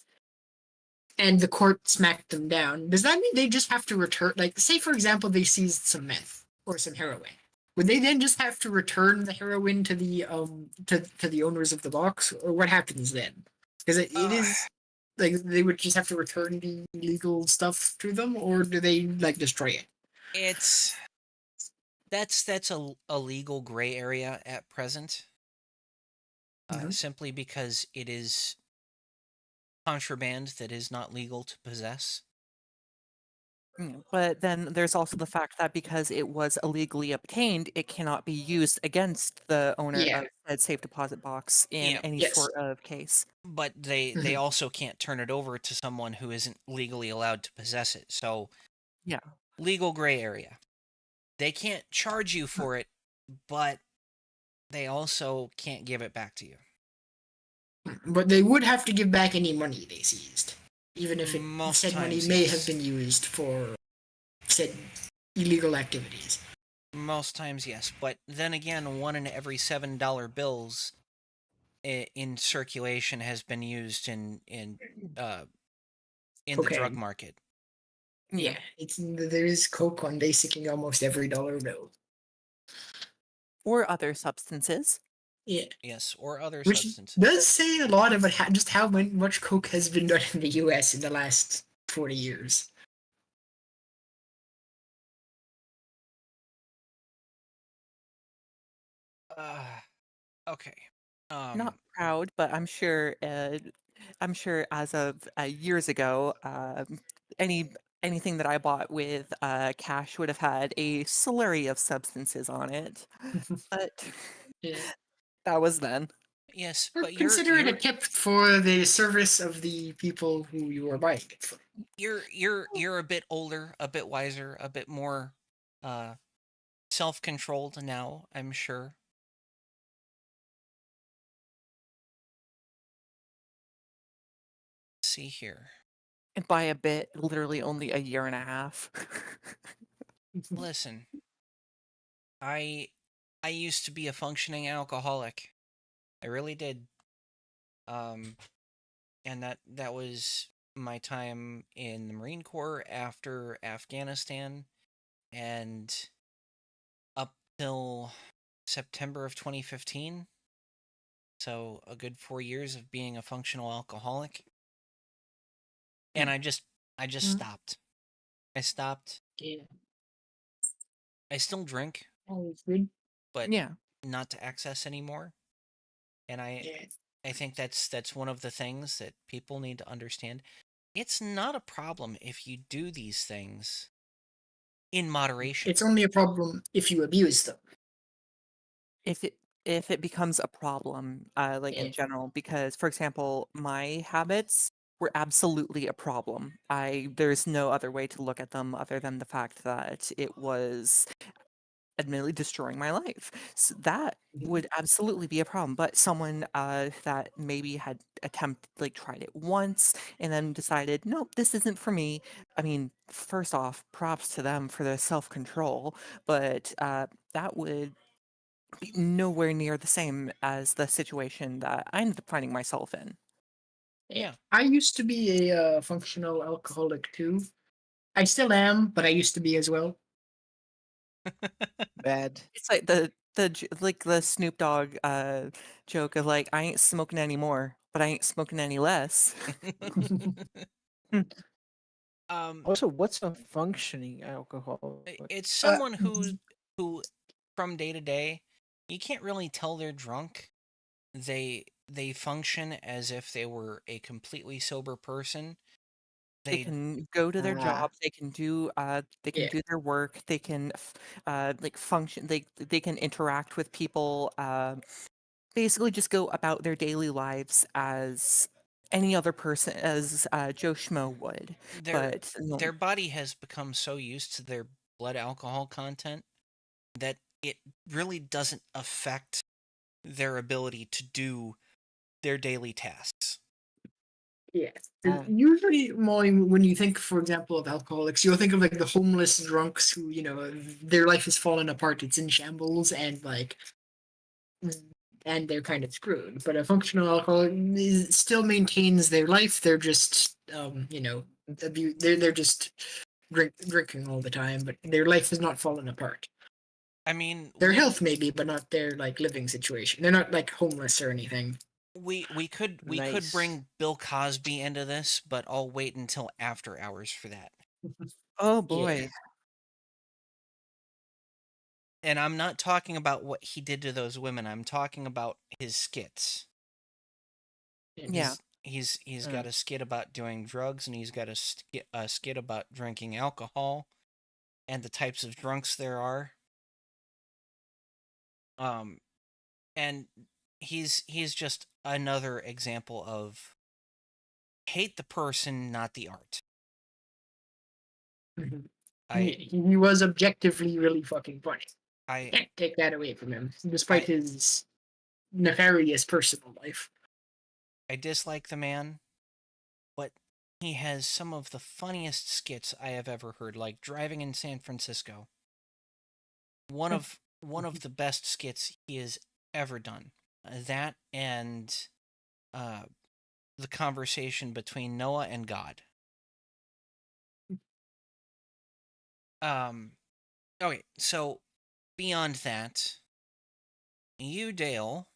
and the court smacked them down, does that mean they just have to return? Like, say for example, they seized some meth or some heroin. Would they then just have to return the heroin to the to the owners of the box, or what happens then? Because it is like they would just have to return the illegal stuff to them, or do they like destroy it? It's that's a legal gray area at present. Mhm. Simply because it is contraband that is not legal to possess. But then there's also the fact that because it was illegally obtained, it cannot be used against the owner Yeah. of said safe deposit box in Yeah. any Yes. sort of case. But they also can't turn it over to someone who isn't legally allowed to possess it. So Yeah. legal gray area. They can't charge you for it, but they also can't give it back to you. But they would have to give back any money they seized, even if Most said money times, may yes. have been used for said illegal activities. Most times, yes. But then again, one in every $7 bills in circulation has been used in the drug Cocaine. market. Yeah, there is coke on basically almost every dollar bill. Or other substances. Yeah, Yes, or other which substances. does say a lot about just how much coke has been done in the U.S. in the last 40 years. Okay. Not proud, but I'm sure as of years ago, anything that I bought with cash would have had a slurry of substances on it. But Yeah. that was then. Yes, Or but consider it a tip for the service of the people who you are buying it from. you're a bit older, a bit wiser, a bit more self-controlled now, I'm sure. Let's see here. And by a bit, literally only a year and a half. Listen, I used to be a functioning alcoholic. I really did. And that was my time in the Marine Corps after Afghanistan, and up till September of 2015. So a good 4 years of being a functional alcoholic. And I just stopped. I stopped. Yeah, I still drink, always good. but Yeah. not to excess anymore. And Yeah. I think that's one of the things that people need to understand. It's not a problem if you do these things in moderation. It's only a problem if you abuse them. If it becomes a problem, like Yeah. in general, because for example, my habits were absolutely a problem. There's no other way to look at them other than the fact that it was admittedly destroying my life. So that would absolutely be a problem. But someone that maybe had tried it once and then decided, nope, this isn't for me. I mean, first off, props to them for their self-control, but that would be nowhere near the same as the situation that I ended up finding myself in. Yeah. I used to be a functional alcoholic too. I still am, but I used to be as well. Bad. It's like like the Snoop Dogg joke of like, I ain't smoking anymore, but I ain't smoking any less. Also, what's a functioning alcohol? It's Uh, someone who from day to day, you can't really tell they're drunk. They function as if they were a completely sober person. They can go to their Ah. jobs, they can Yeah. do their work, they can like function, they can interact with people, basically just go about their daily lives as any other person, as Joe Schmo would. their But no, their body has become so used to their blood alcohol content that it really doesn't affect their ability to do their daily tasks. Yeah. Ah. Usually, Molly, when you think, for example, of alcoholics, you'll think of like the homeless drunks who, their life has fallen apart, it's in shambles, and and they're kind of screwed. But a functional alcoholic still maintains their life. They're just, they're just drinking all the time, but their life is not falling apart. I mean, Their health maybe, but not their like living situation. They're not like homeless or anything. we could Nice. bring Bill Cosby into this, but I'll wait until after hours for that. Oh boy. And I'm not talking about what he did to those women. I'm talking about his skits. Yeah. He's got a skit about doing drugs, and he's got a skit about drinking alcohol, and the types of drunks there are. And he's just another example of hate the person, not the art. He was objectively really fucking funny. I Can't take that away from him, despite his nefarious personal life. I dislike the man, but he has some of the funniest skits I have ever heard, like Driving in San Francisco. One of the best skits he has ever done. That and the conversation between Noah and God. Okay, so beyond that, you, Dale,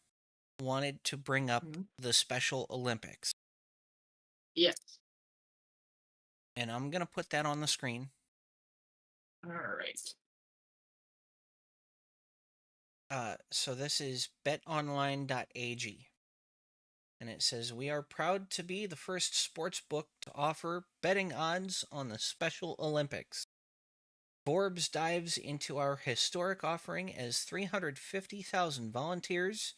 wanted to bring up the Special Olympics. Yes. And I'm going to put that on the screen. All right. So this is betonline.ag. And it says, "We are proud to be the first sports book to offer betting odds on the Special Olympics. Forbes dives into our historic offering as 350,000 volunteers,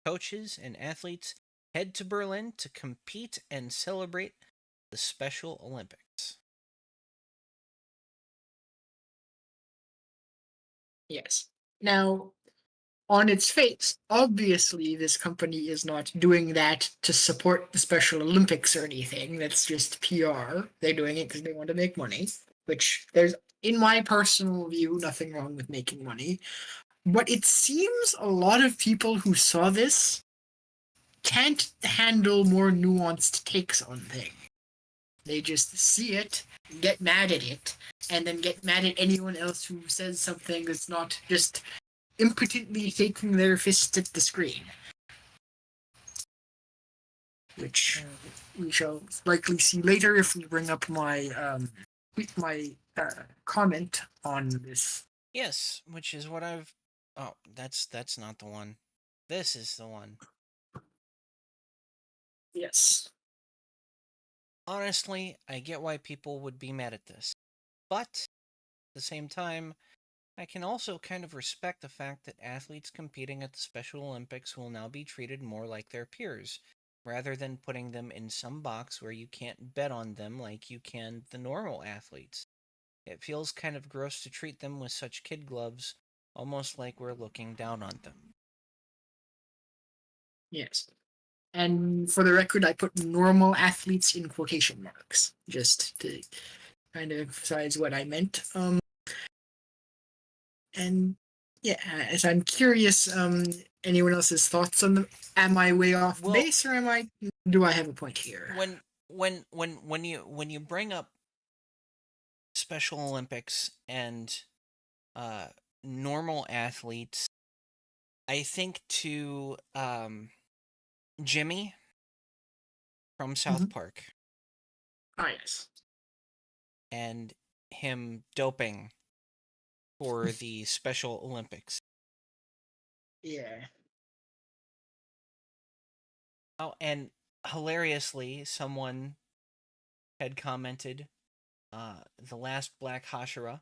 coaches, and athletes head to Berlin to compete and celebrate the Special Olympics." Yes. Now, on its face, obviously this company is not doing that to support the Special Olympics or anything. That's just PR. They're doing it because they want to make money, which there's, in my personal view, nothing wrong with making money. But it seems a lot of people who saw this can't handle more nuanced takes on things. They just see it, get mad at it, and then get mad at anyone else who says something that's not just impotently shaking their fist at the screen. Which we shall likely see later if we bring up my comment on this. Yes, which is what I've... Oh, that's not the one. This is the one. Yes. Honestly, I get why people would be mad at this. But, at the same time, I can also kind of respect the fact that athletes competing at the Special Olympics will now be treated more like their peers, rather than putting them in some box where you can't bet on them like you can the normal athletes. It feels kind of gross to treat them with such kid gloves, almost like we're looking down on them. Yes. And for the record, I put normal athletes in quotation marks, just to kind of emphasize what I meant. And yeah, as I'm curious, anyone else's thoughts on them? Am I way off base, or do I have a point here? When you bring up Special Olympics and normal athletes, I think to Jimmy from South Park. Ah, yes. And him doping for the Special Olympics. Yeah. Oh, and hilariously, someone had commented, the last Black Hashira.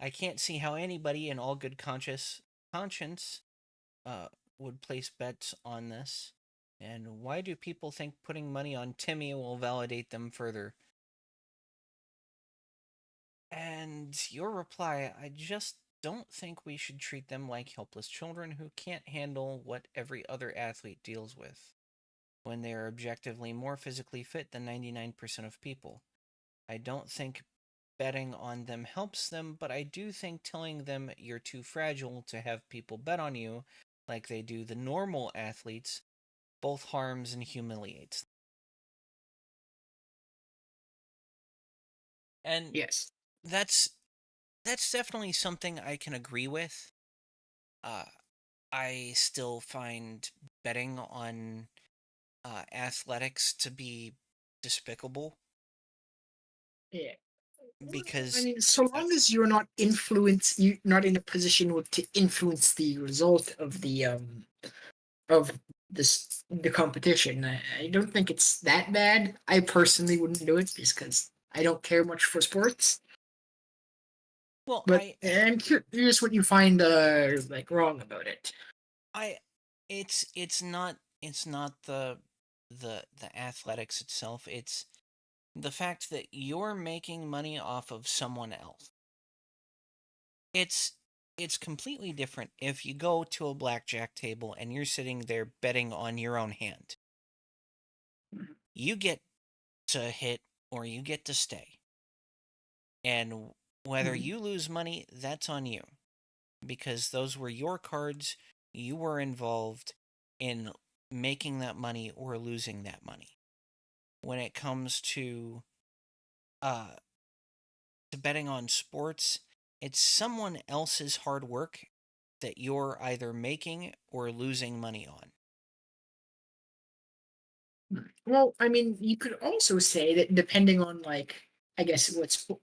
"I can't see how anybody in all good conscience would place bets on this. And why do people think putting money on Timmy will validate them further?" And your reply, "I just don't think we should treat them like helpless children who can't handle what every other athlete deals with, when they are objectively more physically fit than 99% of people. I don't think betting on them helps them, but I do think telling them you're too fragile to have people bet on you like they do the normal athletes, both harms and humiliates them. And Yes. that's definitely something I can agree with. I still find betting on athletics to be despicable Yeah. I because mean, so long as you're not you're not in a position to influence the result of the competition. I don't think it's that bad. I personally wouldn't do it just because I don't care much for sports. well, But I'm curious what you find like wrong about it. it's not the athletics itself. It's the fact that you're making money off of someone else. It's completely different if you go to a blackjack table and you're sitting there betting on your own hand. You get to hit or you get to stay. And whether Mhm. you lose money, that's on you. Because those were your cards. You were involved in making that money or losing that money. When it comes uh to betting on sports, it's someone else's hard work that you're either making or losing money on. Well, I mean, you could also say that depending on like, I guess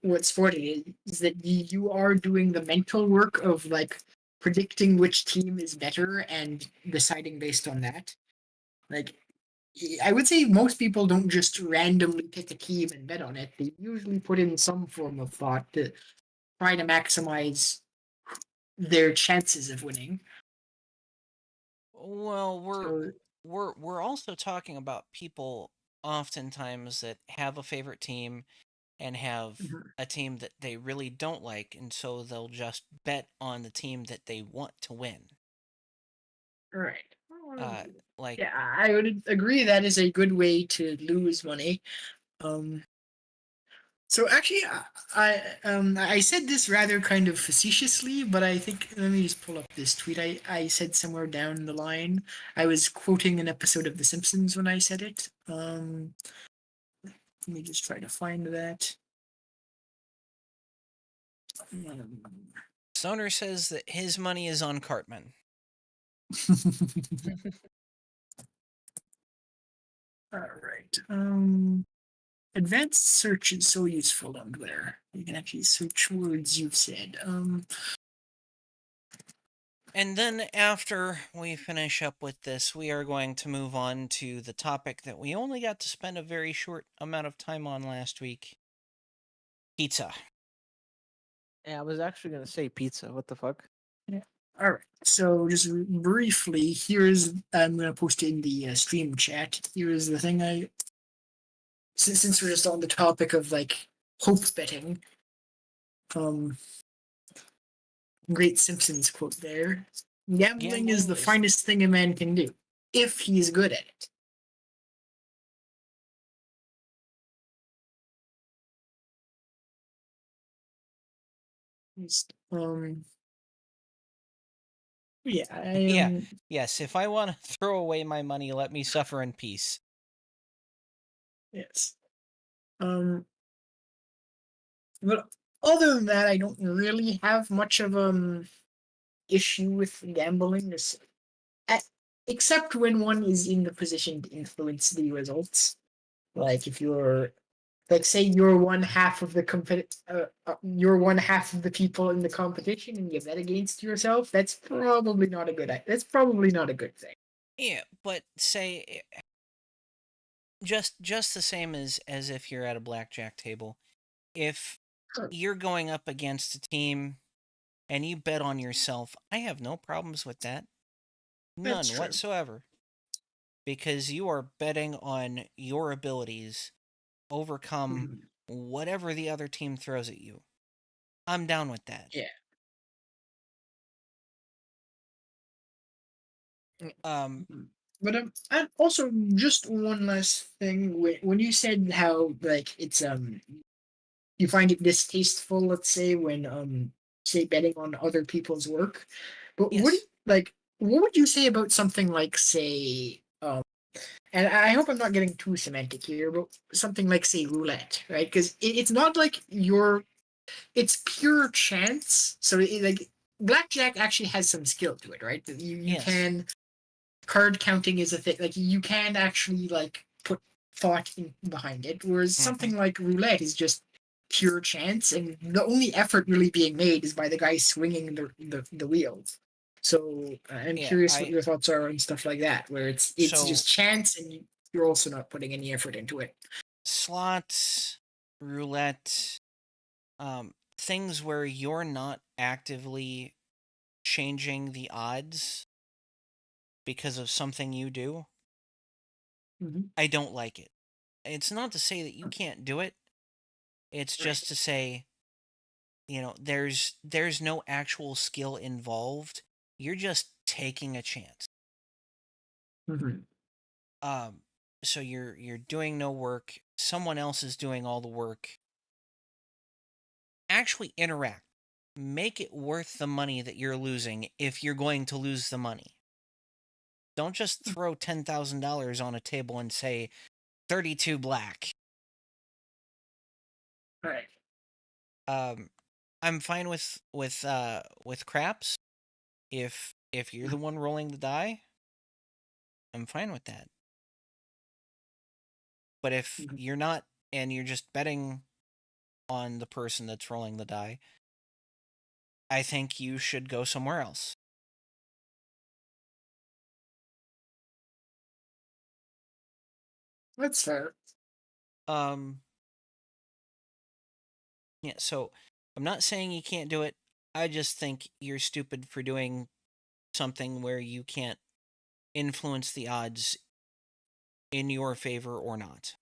what sport it is that you are doing the mental work of like predicting which team is better and deciding based on that. Like, I would say most people don't just randomly pick a team and bet on it. They usually put in some form of thought to try to maximize their chances of winning. Well, So, we're also talking about people oftentimes that have a favorite team and have mhm, a team that they really don't like, and so they'll just bet on the team that they want to win. right. Uh, like Yeah, I would agree that is a good way to lose money. Um, so actually, I said this rather kind of facetiously, but I think let me just pull up this tweet. I said somewhere down the line. I was quoting an episode of The Simpsons when I said it. Let me just try to find that. Um, Stoner says that his money is on Cartman. all right. Advanced search is so useful on Twitter. You can actually search words you've said. And then after we finish up with this, we are going to move on to the topic that we only got to spend a very short amount of time on last week. Pizza. Yeah, I was actually gonna say pizza. What the fuck? Yeah. All right. So just briefly, here's I'm gonna post it in the stream chat. Here's the thing. Since we're just on the topic of like hope betting, um, great Simpsons quote there. Gambling is the finest thing a man can do if he's good at it. Just, yeah, Yeah. Yes, if I want to throw away my money, let me suffer in peace. yes. But other than that, I don't really have much of issue with gambling. Uh, except when one is in the position to influence the results. Like if you're, like, say you're one half of the you're one half of the people in the competition, and you bet against yourself. That's probably not a That's probably not a good thing. Yeah, but say just the same as if you're at a blackjack table. If Sure. you're going up against a team and you bet on yourself, I have no problems with that. That's None true. whatsoever. Because you are betting on your abilities overcome Mhm. whatever the other team throws at you. I'm down with that. Yeah. Um But and also just one last thing. When you said how like it's you find it distasteful, let's say when say betting on other people's work, but what yes. like what would you say about something like, say, and I hope I'm not getting too semantic here, but something like, say, roulette, right? Because it's not like it's pure chance. So like blackjack actually has some skill to it, right? You Yes. can card counting is a thing. Like you can actually like put thought behind it, whereas something like roulette is just pure chance, and the only effort really being made is by the guy swinging the wheels. So I'm Yeah, curious what your thoughts are on stuff like that, where it's So- just chance and you're also not putting any effort into it. slots, roulette, things where you're not actively changing the odds because of something you do, Mhm. I don't like it. It's not to say that you can't do it. It's just to say, there's no actual skill involved. You're just taking a chance. Mhm. So you're doing no work. Someone else is doing all the work. Actually interact. Make it worth the money that you're losing if you're going to lose the money. Don't just throw $10,000 on a table and say 32 black. Right. I'm fine with craps. If you're the one rolling the die, I'm fine with that. But if Mhm. you're not and you're just betting on the person that's rolling the die, I think you should go somewhere else. That's fair. Yeah, so I'm not saying you can't do it. I just think you're stupid for doing something where you can't influence the odds in your favor or not.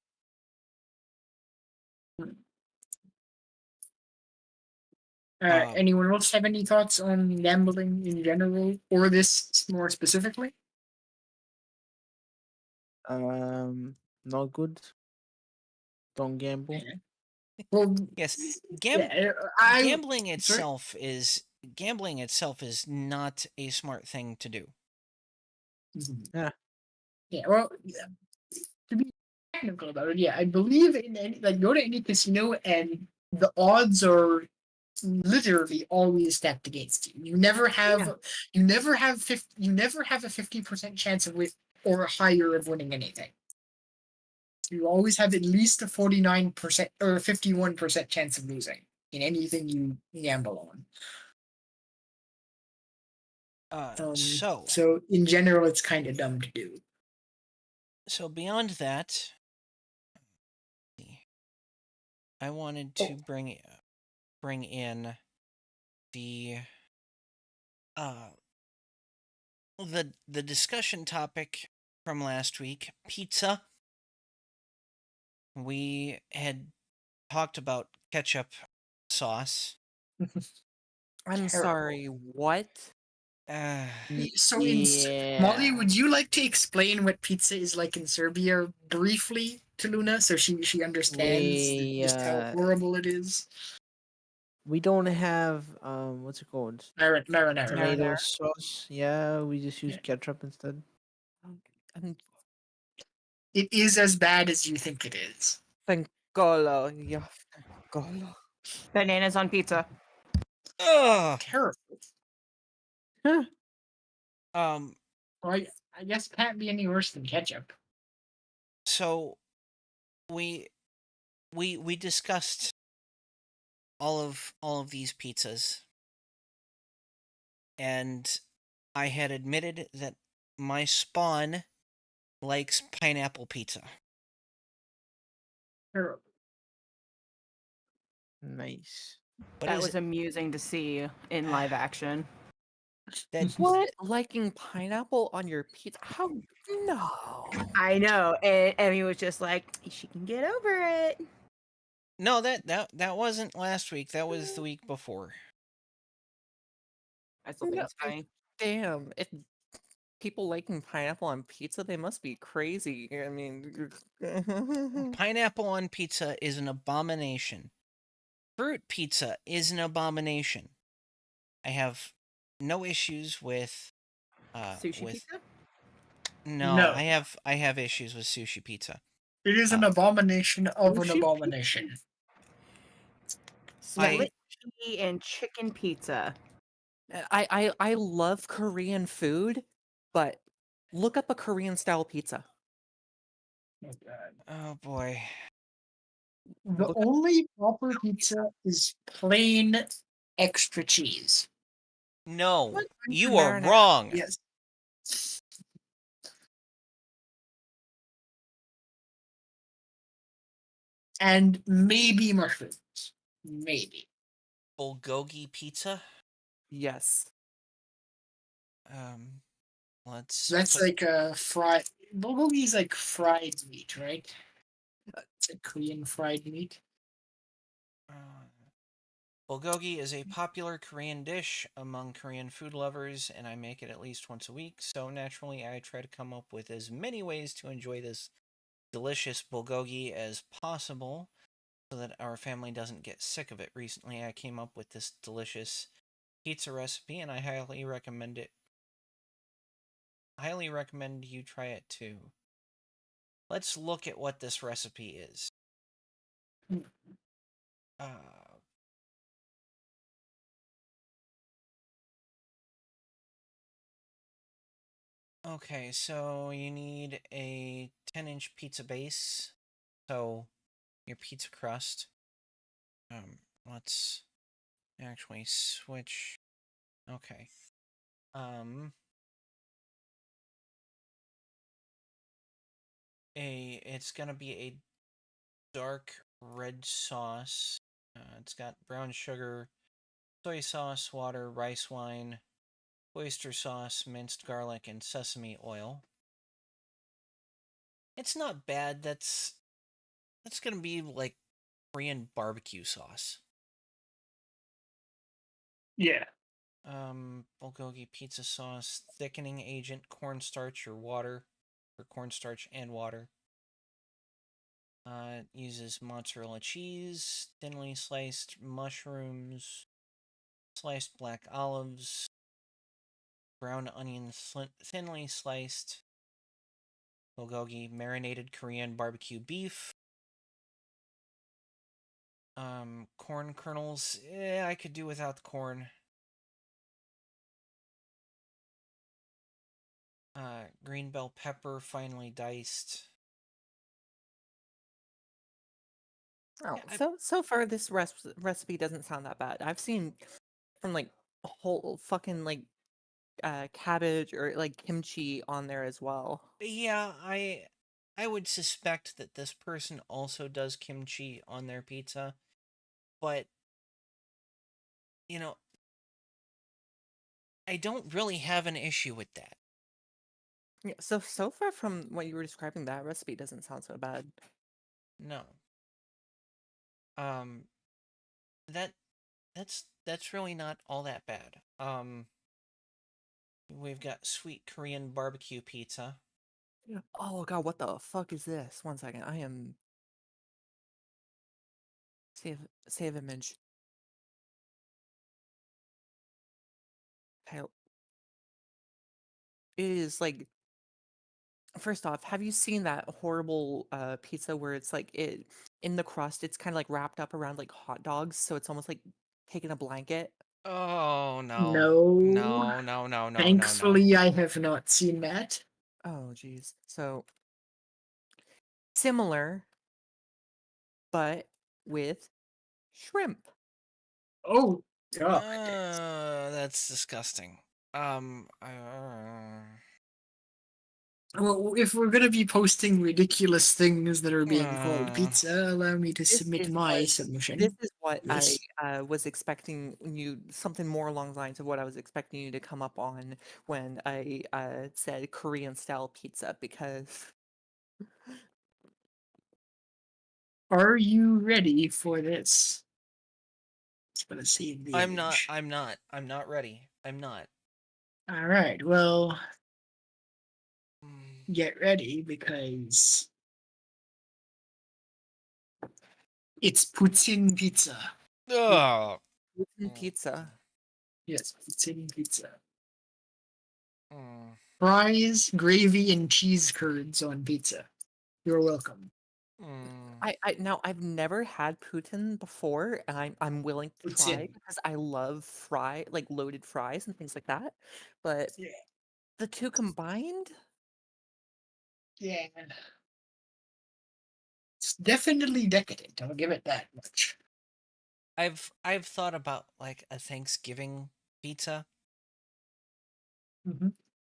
Anyone else have any thoughts on gambling in general, or this more specifically? Not good. Don't gamble. Well, Yes, yeah, gambling sorry? gambling itself is not a smart thing to do. Yeah. Yeah, well, to be technical about it, yeah, I believe in any, like, go to any casino and the odds are literally always stacked against you. You never have, you never have a 50% chance of or higher of winning anything. You always have at least a 49% or 51% chance of losing in anything you gamble on. So in general, it's kind of dumb to do. So beyond that, I wanted to bring in the the discussion topic from last week, pizza. We had talked about ketchup sauce. I'm sorry, what? So, Molly, would you like to explain what pizza is like in Serbia briefly to Luna, so she understands just how horrible it is? We don't have what's it called? Marinara. Tomato sauce. Yeah, we just use ketchup instead. It is as bad as you think it is. Golo, yeah, golo. Bananas on pizza. Ugh. Terrible. Huh. Well, I guess it can't be any worse than ketchup. So we discussed all of these pizzas, and I had admitted that my spawn likes pineapple pizza. Terrible. Nice. But That was amusing to see in live action. What? Liking pineapple on your pizza? How? No. I know. And Emmy was just like, she can get over it. No, that wasn't last week. That was the week before. I still think it's funny. Damn. If people liking pineapple on pizza, they must be crazy. I mean, Pineapple on pizza is an abomination. Fruit pizza is an abomination. I have no issues with Sushi with pizza? no, No. I have issues with sushi pizza. It is an abomination of an Sushi abomination. Split cheese and chicken pizza. I love Korean food, but look up a Korean style pizza. Oh, God. Oh boy. The Look up only proper pizza is plain extra cheese. No, What? you are Marinara. wrong. Yes. And maybe mushrooms. Maybe. Bulgogi pizza. Yes. Let's. That's put- like a fried. Bulgogi is like fried meat, right? It's a Korean fried meat. Bulgogi is a popular Korean dish among Korean food lovers, and I make it at least once a week. So naturally, I try to come up with as many ways to enjoy this delicious bulgogi as possible, so that our family doesn't get sick of it. Recently, I came up with this delicious pizza recipe, and I highly recommend it. Highly recommend you try it too. Let's look at what this recipe is. Uh, okay, so you need a 10-inch pizza base. So your pizza crust. Let's actually switch. Okay. It's gonna be a dark red sauce. It's got brown sugar, soy sauce, water, rice wine, oyster sauce, minced garlic, and sesame oil. It's not bad. That's gonna be like Korean barbecue sauce. Yeah. Bulgogi pizza sauce, thickening agent, cornstarch or water, or cornstarch and water. It uses mozzarella cheese, thinly sliced mushrooms, sliced black olives, brown onion thinly sliced, bulgogi, marinated Korean barbecue beef, corn kernels. I could do without the corn. Green bell pepper, finely diced. Oh, Yeah, so far this recipe doesn't sound that bad. I've seen from like a whole fucking like cabbage or like kimchi on there as well. Yeah, I would suspect that this person also does kimchi on their pizza, but you know, I don't really have an issue with that. Yeah, so far from what you were describing, that recipe doesn't sound so bad. No. Um that that's really not all that bad. We've got sweet Korean barbecue pizza. Oh god, what the fuck is this? One second, I am save image. Okay. It is like first off, have you seen that horrible pizza where it's like it in the crust, it's kind of like wrapped up around like hot dogs, so it's almost like taking a blanket. Oh no. No. No. Thankfully, I have not seen that. Oh geez. So similar, but with shrimp. Oh, God. That's disgusting. Well, if we're gonna be posting ridiculous things that are being called Uh, pizza, allow me to This submit is my what submission. this is what Yes. I was expecting you something more along the lines of what I was expecting you to come up on when I said Korean style pizza because Are you ready for this? It's gonna save the image. I'm not ready. I'm not. All right. Well, Mm. get ready because it's poutine pizza. Ugh. pizza. Yes, poutine pizza. Mm, Fries, gravy, and cheese curds on pizza. You're welcome. mm. Now I've never had poutine before, and I'm willing to try Poutine. because I love like loaded fries and things like that. But Yeah. the two combined, Yeah. It's definitely decadent. I'll give it that much. I've thought about like a Thanksgiving pizza. Hmm.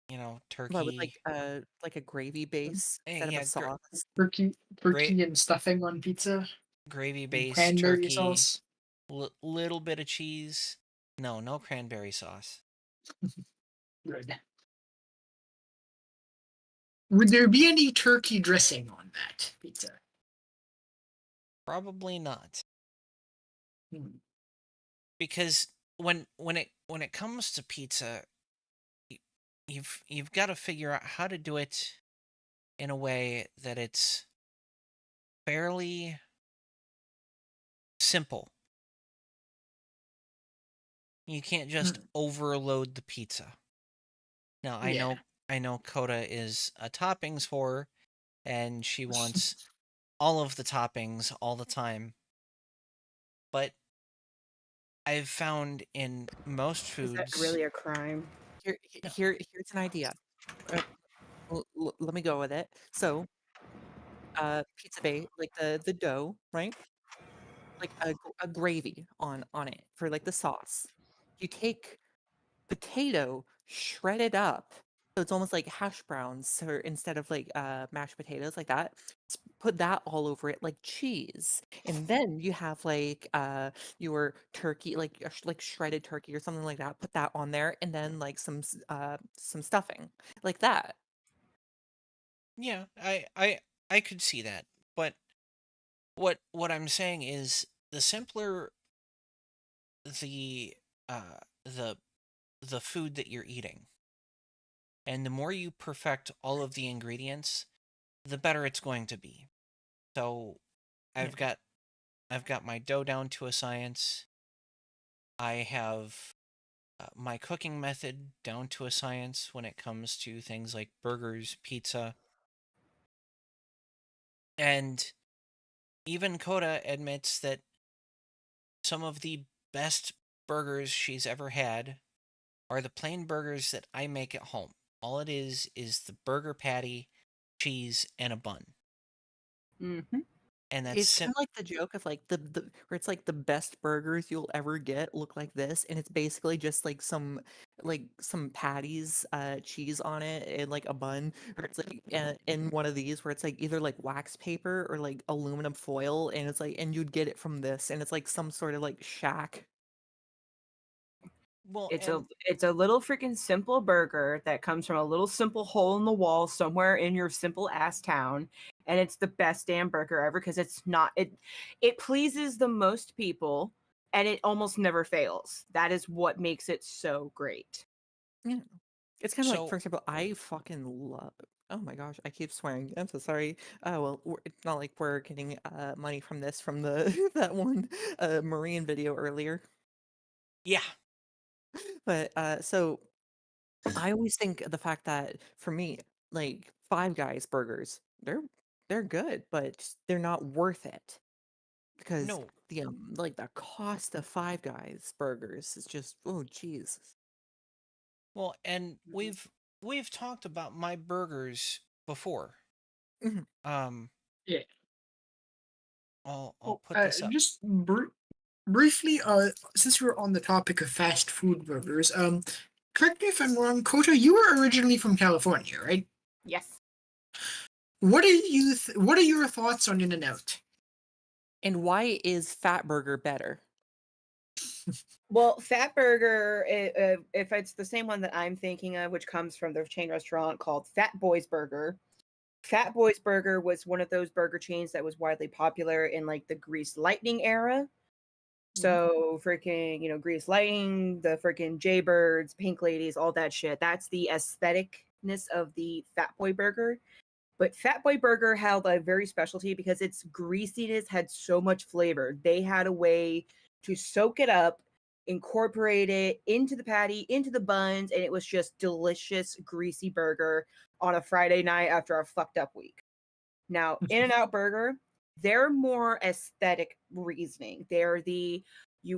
You know, what with turkey. like a gravy base instead of a Yeah, sauce. Turkey, great turkey and stuffing on pizza gravy and based cranberry turkey. sauce. Little bit of cheese. No cranberry sauce. Good. Would there be any turkey dressing on that pizza? Probably not, Hmm. because when it comes to pizza, y- you've got to figure out how to do it in a way that it's fairly simple. You can't just Hmm. overload the pizza. Now, I Yeah. know I know Coda is a toppings whore and she wants all of the toppings all the time, but I've found in most Is that foods. really a crime? No. Here's an idea. Uh, Let me go with it. So, pizza base, like the dough, right? Like a gravy on it for like the sauce. You take potato, shred it up. So it's almost like hash browns, or instead of like mashed potatoes like that. Put that all over it like cheese. And then you have like your turkey, like like shredded turkey or something like that. Put that on there, and then like some stuffing like that. Yeah, I could see that. But what I'm saying is the simpler the the the food that you're eating, and the more you perfect all of the ingredients, the better it's going to be. So Yeah. I've got I've got my dough down to a science. I have my cooking method down to a science when it comes to things like burgers, pizza, and even Coda admits that some of the best burgers she's ever had are the plain burgers that I make at home. All it is the burger patty, cheese, and a bun. Mm-hmm. And that's It's kind of like the joke of like the where it's like the best burgers you'll ever get look like this, and it's basically just like some patties, cheese on it, and like a bun, or it's like in one of these where it's like either like wax paper or like aluminum foil, and it's like and you'd get it from this, and it's like some sort of like shack. well, It's a little freaking simple burger that comes from a little simple hole in the wall somewhere in your simple ass town, and it's the best damn burger ever because it pleases the most people and it almost never fails. That is what makes it so great. Yeah, it's kind of like, for so example, I fucking love. Oh my gosh, I keep swearing. I'm so sorry. Well, it's not like we're getting money from this from the that one Marine video earlier. yeah, But so I always think the fact that for me, like Five Guys burgers, they're good, but they're not worth it because no, the like the cost of Five Guys burgers is just, oh jeez. well, and we've talked about my burgers before. Mhm. Um, Yeah. I'll Oh, put this up. just briefly, since we're on the topic of fast food burgers, correct me if I'm wrong, Kota, you were originally from California, right? Yes. What are your thoughts on In-N-Out? And why is Fat Burger better? Well, Fat Burger, if it's the same one that I'm thinking of, which comes from the chain restaurant called Fat Boys Burger. Fat Boys Burger was one of those burger chains that was widely popular in like the Grease Lightning era. Mhm. So freaking, Grease Lightning, the freaking Jaybirds, Pink Ladies, all that shit. That's the aestheticness of the Fat Boy Burger. But Fat Boy Burger held a very specialty because its greasiness had so much flavor. They had a way to soak it up incorporate it into the patty, into the buns, and it was just delicious, greasy burger on a Friday night after a fucked up week. Now, In-N-Out Burger, they're more aesthetic reasoning. They're the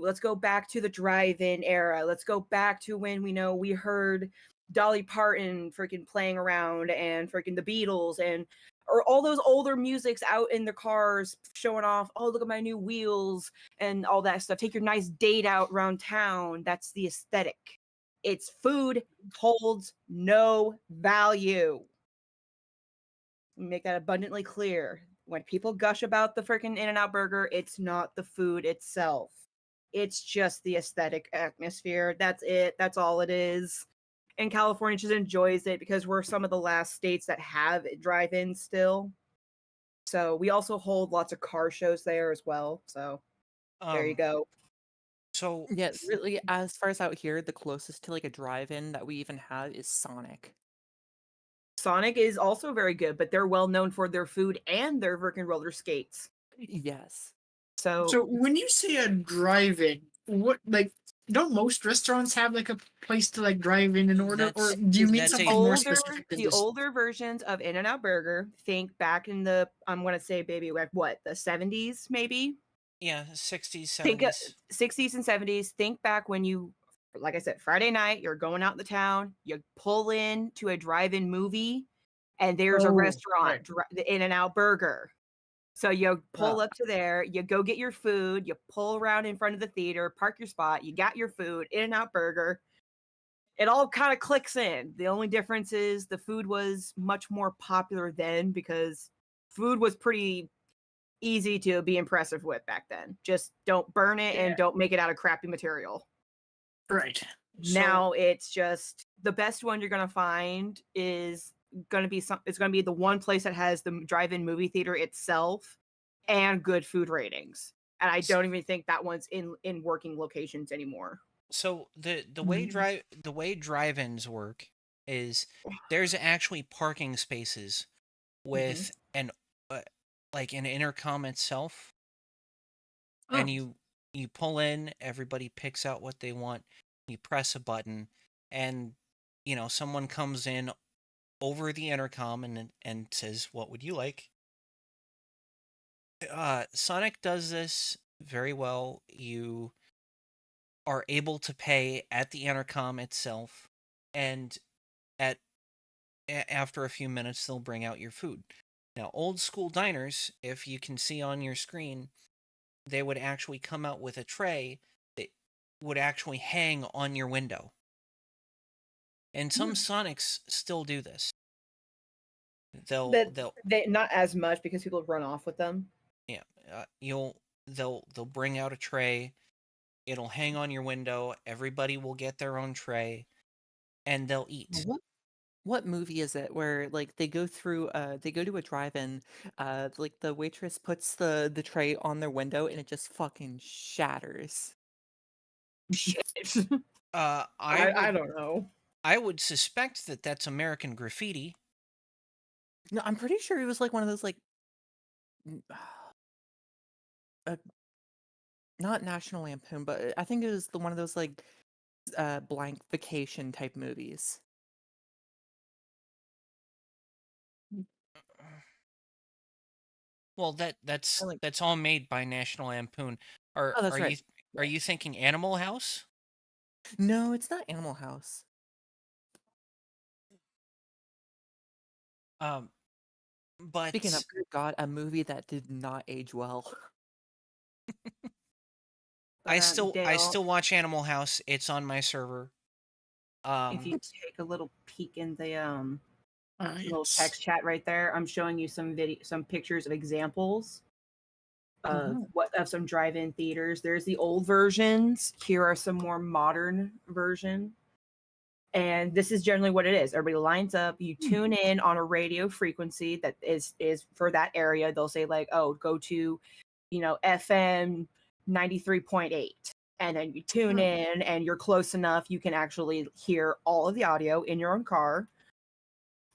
let's go back to the drive-in era. Let's go back to when we heard Dolly Parton freaking playing around and freaking the Beatles or all those older musics out in the cars showing off, oh, look at my new wheels and all that stuff. Take your nice date out around town. That's the aesthetic. Its food holds no value. Make that abundantly clear. When people gush about the freaking In-N-Out Burger, it's not the food itself. It's just the aesthetic atmosphere. That's it. That's all it is. And California just enjoys it because we're some of the last states that have drive-ins still. So we also hold lots of car shows there as well. So there you go. So Yeah, really, as far as out here, the closest to like a drive-in that we even have is Sonic. Sonic is also very good, but they're well known for their food and their freaking roller skates. Yes. So when you say a drive-in, what don't most restaurants have like a place to like drive in order, or do you mean that's something more specific than the this? older versions of In-N-Out Burger, think back in the I'm gonna say baby like what, the 70s maybe? Yeah, 60s, Think 70s. 60s and 70s. Think back when you, like I said, Friday night, you're going out in the town, you pull in to a drive-in movie, and there's a restaurant, the In-N-Out Burger. So you pull up to there, you go get your food, you pull around in front of the theater, park your spot, you got your food, In-N-Out Burger. It all kind of clicks in. The only difference is the food was much more popular then because food was pretty easy to be impressive with back then. Just don't burn it and don't make it out of crappy material. Right. Now it's just the best one you're gonna find is gonna be it's gonna be the one place that has the drive-in movie theater itself and good food ratings. And I don't even think that one's in working locations anymore. So the way drive-ins work is there's actually parking spaces with an like an intercom itself, and you pull in, everybody picks out what they want, you press a button, and someone comes in over the intercom and says, "What would you like?" Sonic does this very well. You are able to pay at the intercom itself, and after a few minutes they'll bring out your food. Now, old school diners, if you can see on your screen, they would actually come out with a tray that would actually hang on your window. And some Sonics still do this. They'll not as much because people run off with them. Yeah, they'll bring out a tray. It'll hang on your window. Everybody will get their own tray, and they'll eat. What movie is it where like they go to a drive-in, like the waitress puts the tray on their window and it just fucking shatters. I don't know. I would suspect that that's American Graffiti. No, I'm pretty sure it was like one of those like not National Lampoon, but I think it was one of those like blank vacation type movies. Well, that's all made by National Lampoon. Oh, that's right. Are you thinking Animal House? No, it's not Animal House. But speaking of, good God, a movie that did not age well. I still watch Animal House. It's on my server. If you take a little peek in the little text chat right there, I'm showing you some pictures of examples of some drive-in theaters. There's the old versions. Here are some more modern version. And this is generally what it is. Everybody lines up, you tune in on a radio frequency that is for that area. They'll say like, oh, go to, FM 93.8. And then you tune in and you're close enough. You can actually hear all of the audio in your own car.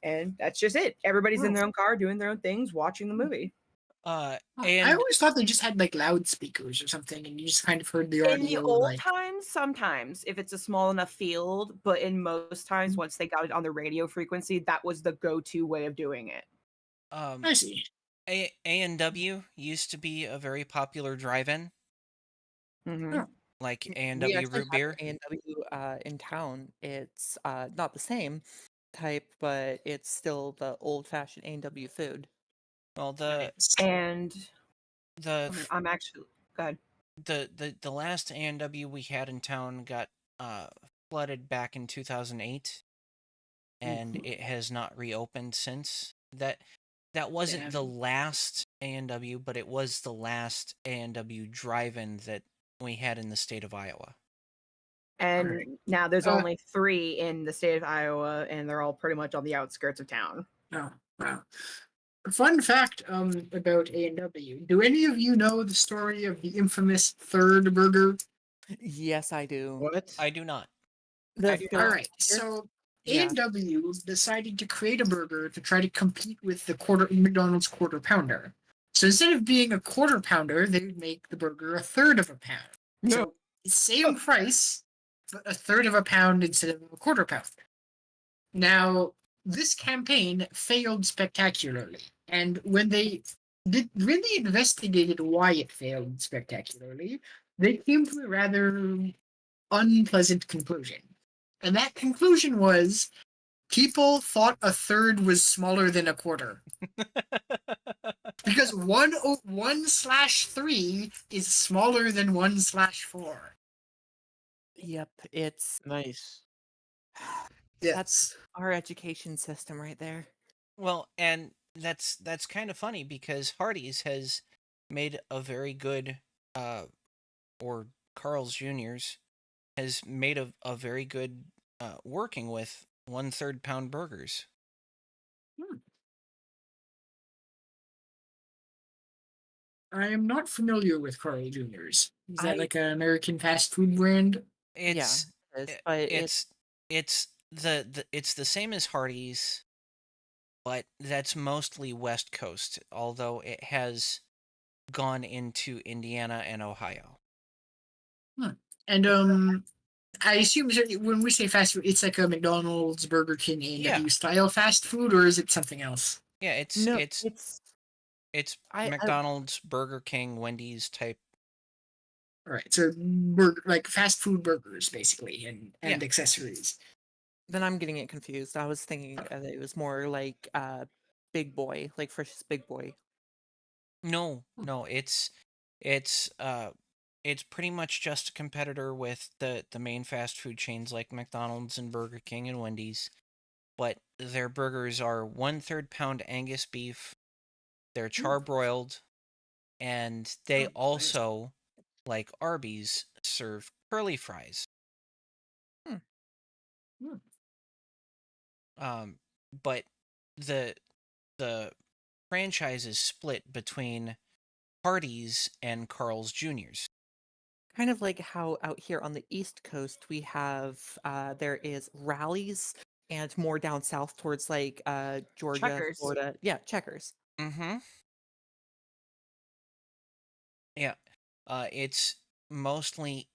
And that's just it. Everybody's in their own car doing their own things, watching the movie. I And always thought they just had like loudspeakers or something, and you just kind of heard the In the audio. old Like, times, sometimes if it's a small enough field, but in most times, Mhm. once they got it on the radio frequency, that was the go-to way of doing it. um, I see. A&W used to be a very popular drive-in, Hmm. Oh, like We A&W actually root have beer. an A&W in town. It's not the same type, but it's still the old-fashioned A&W food. Well, nice. And the I'm actually good. the last A&W we had in town got uh flooded back in 2008, and Mhm. it has not reopened since. That wasn't the Damn. last A&W, but it was the last A&W drive-in that we had in the state of Iowa. And Alright. now there's Uh, only 3 in the state of Iowa, and they're all pretty much on the outskirts of town. Oh, wow. Fun fact about A&W. Do any of you know the story of the infamous third burger? Yes, I do. What? I do not. The I do third not. Alright, so Yeah. A&W decided to create a burger to try to compete with the McDonald's quarter pounder. So instead of being a quarter pounder, they would make the burger a third of a pound. So same price, but a third of a pound instead of a quarter pound. Now, this campaign failed spectacularly, and when they really investigated why it failed spectacularly, they came to a rather unpleasant conclusion. And that conclusion was people thought a third was smaller than a quarter. Because 1/3 is smaller than 1/4. Yep, it's Nice. that's Yes. our education system right there. Well, and that's kind of funny because Hardee's has made a very good or Carl's Jr.'s has made a very good working with 1/3 pound burgers. Hmm. I am not familiar with Carl Jr.'s. Is that I like an American fast food brand? yeah, It's it is, i- but it's the same as Hardee's, but that's mostly West Coast, although it has gone into Indiana and Ohio. Hmm. And I assume when we say fast food, it's like a McDonald's, Burger King, Yeah, A&W style fast food, or is it something else? yeah, no, it's I McDonald's, Burger King, Wendy's type. All right, so burger like fast food burgers basically, Yeah, and accessories. then I'm getting it confused. I was thinking it was more like Big Boy, like Frisch's Big Boy. no, Hmm. no, it's it's pretty much just a competitor with the main fast food chains like McDonald's and Burger King and Wendy's, but their burgers are 1/3 pound Angus beef. They're Hmm. charbroiled, and they Oh, nice. also, like Arby's, serve curly fries. Hmm. Hmm. But the the franchise is split between Hardee's and Carl's Jr.'s. Kind of like how out here on the East Coast we have there is rallies and more down south towards like Georgia, Checkers. Florida. Yeah, Checkers. Mm-hmm. Yeah. It's mostly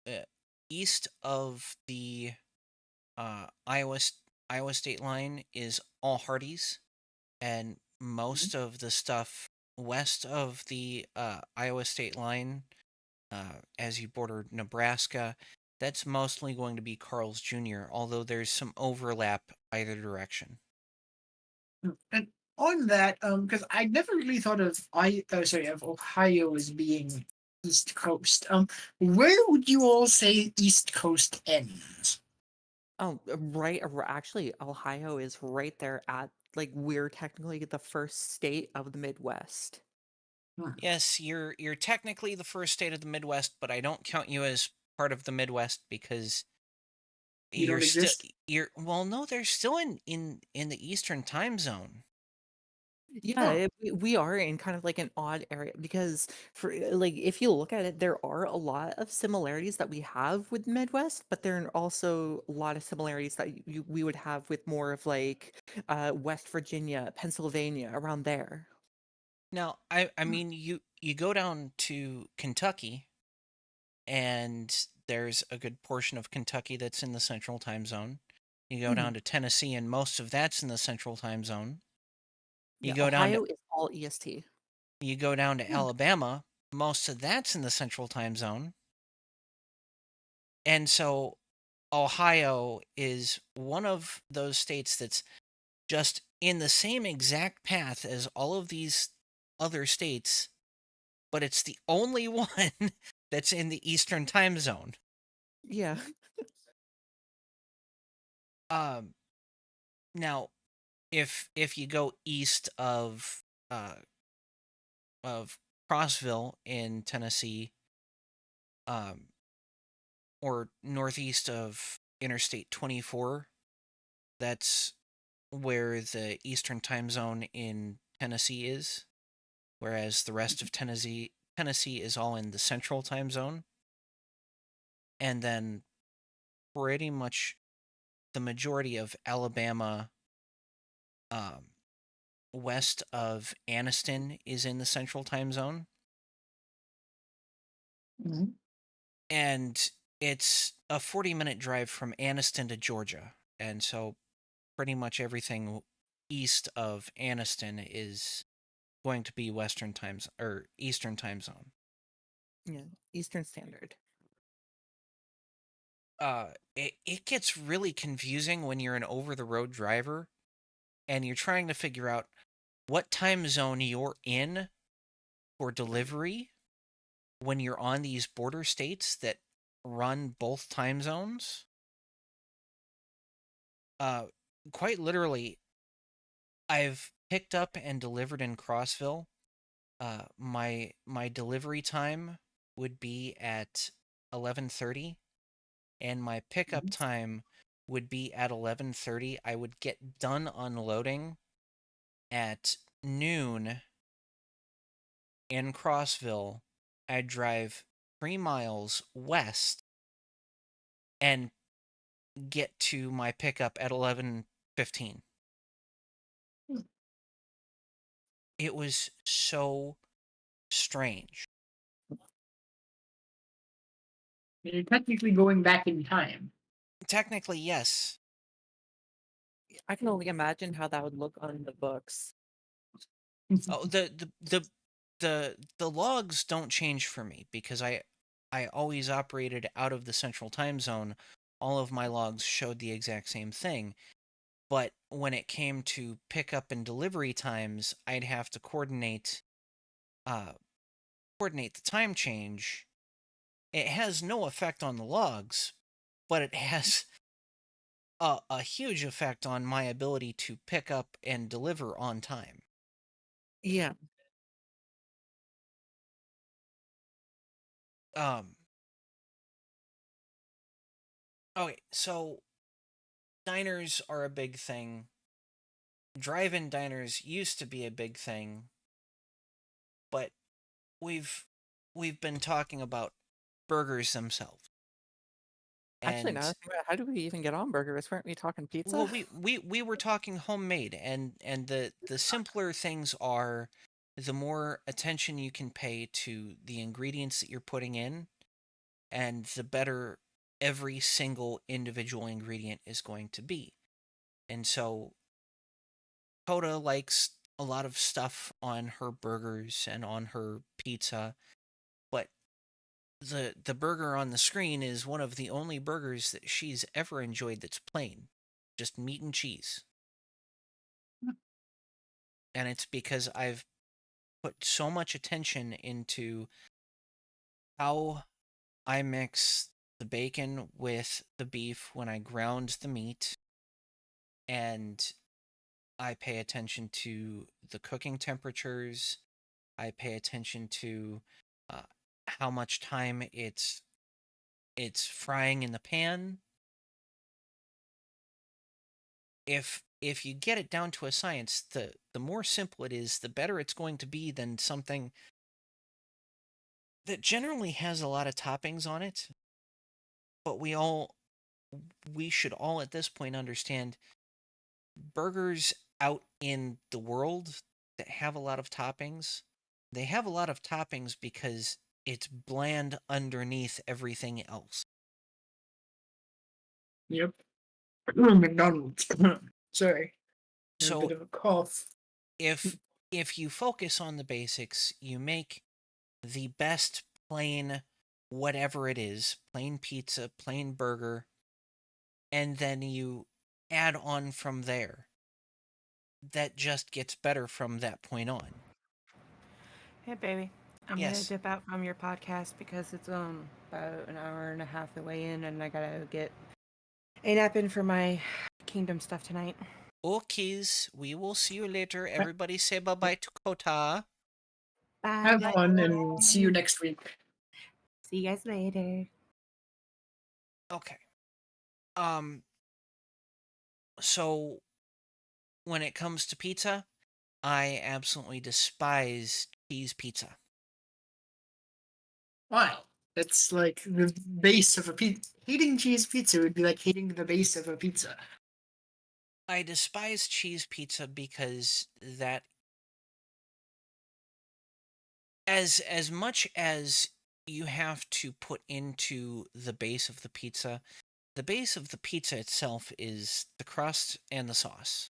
uh, east of the Iowa state line is all Hardee's, and Mhm. most of the stuff west of the Iowa state line, as you border Nebraska, that's mostly going to be Carl's Jr., although there's some overlap either direction. And on that, because I never really thought of of Ohio as being East Coast. Where would you all say East Coast ends? Oh, actually, Ohio is right there at like we're technically the first state of the Midwest. Hmm. Yes, you're technically the first state of the Midwest, but I don't count you as part of the Midwest because You you're don't still exist. you're well, no, they're still in the Eastern time zone. Yeah, Oh, we are in kind of like an odd area because for like if you look at it, there are a lot of similarities that we have with the Midwest, but there are also a lot of similarities that we would have with more of like West Virginia, Pennsylvania, around there. Now, I mean, you go down to Kentucky, and there's a good portion of Kentucky that's in the Central Time Zone. You go down to Tennessee, and most of that's in the Central Time Zone. You Yeah, go down to Ohio is all E EST. you go down to Alabama, most of that's in the Central Time Zone. And so Ohio is one of those states that's just in the same exact path as all of these other states, but it's the only one that's in the Eastern Time Zone. Yeah. Um, now, if you go east uh of Crossville in Tennessee, um, or northeast of Interstate 24, that's where the Eastern Time Zone in Tennessee is, whereas the rest of Tennessee is all in the Central Time Zone. And then pretty much the majority of Alabama, um, west of Anniston, is in the Central Time Zone. Mhm. And it's a 40-minute drive from Anniston to Georgia. And so pretty much everything east of Anniston is going to be Western times or Eastern Time Zone. Yeah. Eastern Standard. It gets really confusing when you're an over-the-road driver and you're trying to figure out what time zone you're in for delivery when you're on these border states that run both time zones. Uh, Quite literally, I've picked up and delivered in Crossville. My delivery time would be at 11:30, and my pickup Mhm. time would be at 11:30. I would get done unloading at noon in Crossville. I'd drive 3 miles west and get to my pickup at 11:15. It was so strange. You're technically going back in time. Technically, yes. I can only imagine how that would look on the books. Oh, the logs don't change for me because I always operated out of the Central Time Zone. All of my logs showed the exact same thing. But when it came to pickup and delivery times, I'd have to uh coordinate the time change. It has no effect on the logs, but it has a huge effect on my ability to pick up and deliver on time. Yeah. Um okay, so diners are a big thing. Drive-in diners used to be a big thing, but we've we've been talking about burgers themselves. Actually, now And that I think about it, how do we even get on burgers? Weren't we talking pizza? well, we were talking homemade, and the simpler things are, the more attention you can pay to the ingredients that you're putting in, and the better every single individual ingredient is going to be. And so Coda likes a lot of stuff on her burgers and on her pizza, but the burger on the screen is one of the only burgers that she's ever enjoyed that's plain, just meat and cheese. And it's because I've put so much attention into how I mix the bacon with the beef when I ground the meat, and I pay attention to the cooking temperatures. I pay attention to uh, how much time it's frying in the pan. If you get it down to a science, the more simple it is, the better it's going to be than something that generally has a lot of toppings on it. But we should all at this point understand burgers out in the world, that have a lot of toppings, they have a lot of toppings because it's bland underneath everything else. Yep. McDonald's. Sorry. A So bit of a cough. if you focus on the basics, you make the best plain whatever it is, plain pizza, plain burger, and then you add on from there. That just gets better from that point on. Hey, baby. I'm gonna Yes. dip out from your podcast because it's about an hour and a half away in, and I gotta get a nap in for my kingdom stuff tonight. Okays, we will see you later. Everybody say bye-bye to Kota. Bye. Have fun and see you next week. See you guys later. Okay. So when it comes to pizza, I absolutely despise cheese pizza. Why? That's like the base of a pizza. Hating cheese pizza would be like hating the base of a pizza. I despise cheese pizza because that as much as you have to put into the base of the pizza itself is the crust and the sauce.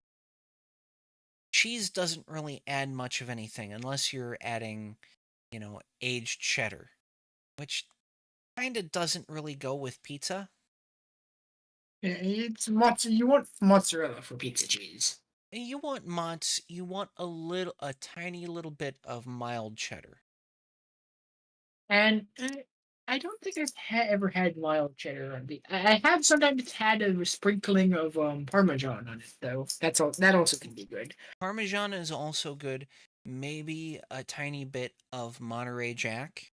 Cheese doesn't really add much of anything unless you're adding, aged cheddar, which kind of doesn't really go with pizza. It's mozzarella. You want mozzarella for pizza cheese. You want you want a tiny little bit of mild cheddar. And I don't think I've ever had mild cheddar on pizza. I have sometimes had a sprinkling of Parmesan on it, though. That's all. That also can be good. Parmesan is also good. Maybe a tiny bit of Monterey Jack.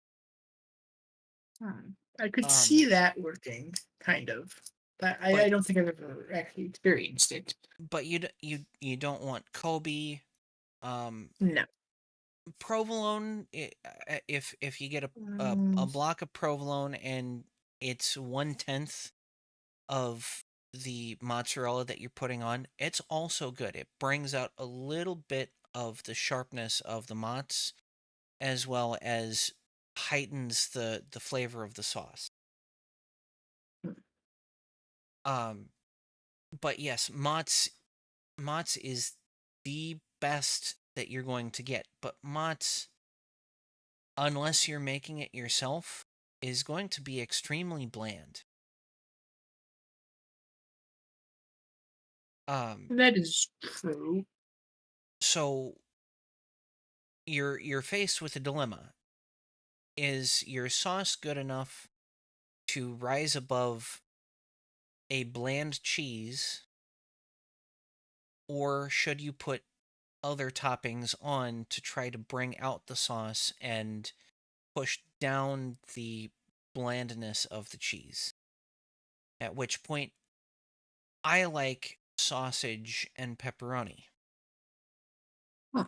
I could Um, see that working, kind of. But I don't think I've ever actually experienced it. But you don't want Kobe. No. Provolone. If you get a Mm, block of provolone and it's 1/10 of the mozzarella that you're putting on, it's also good. It brings out a little bit of the sharpness of the mozz, as well as heightens the flavor of the sauce. Um, but yes, mozz is the best that you're going to get. But mozz, unless you're making it yourself, is going to be extremely bland. that is true. So you're faced with a dilemma. Is your sauce good enough to rise above a bland cheese, or should you put other toppings on to try to bring out the sauce and push down the blandness of the cheese? At which point, I like sausage and pepperoni. Huh.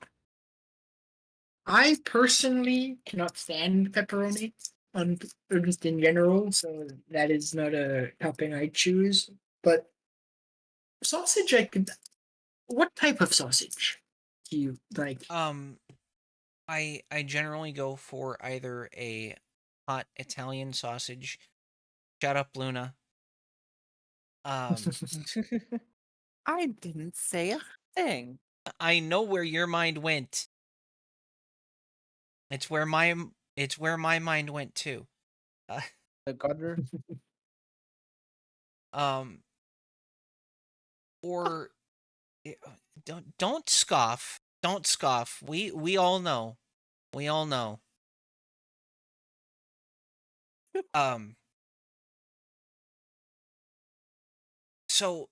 I personally cannot stand pepperoni, or just in general, so that is not a topping I choose. But sausage, I could. What type of sausage do you like? I generally go for either a hot Italian sausage. Shut up, Luna. I didn't say a thing. I know where your mind went. It's where my mind went too. The gutter. Um, or don't scoff. Don't scoff. We all know. We all know. Um. So,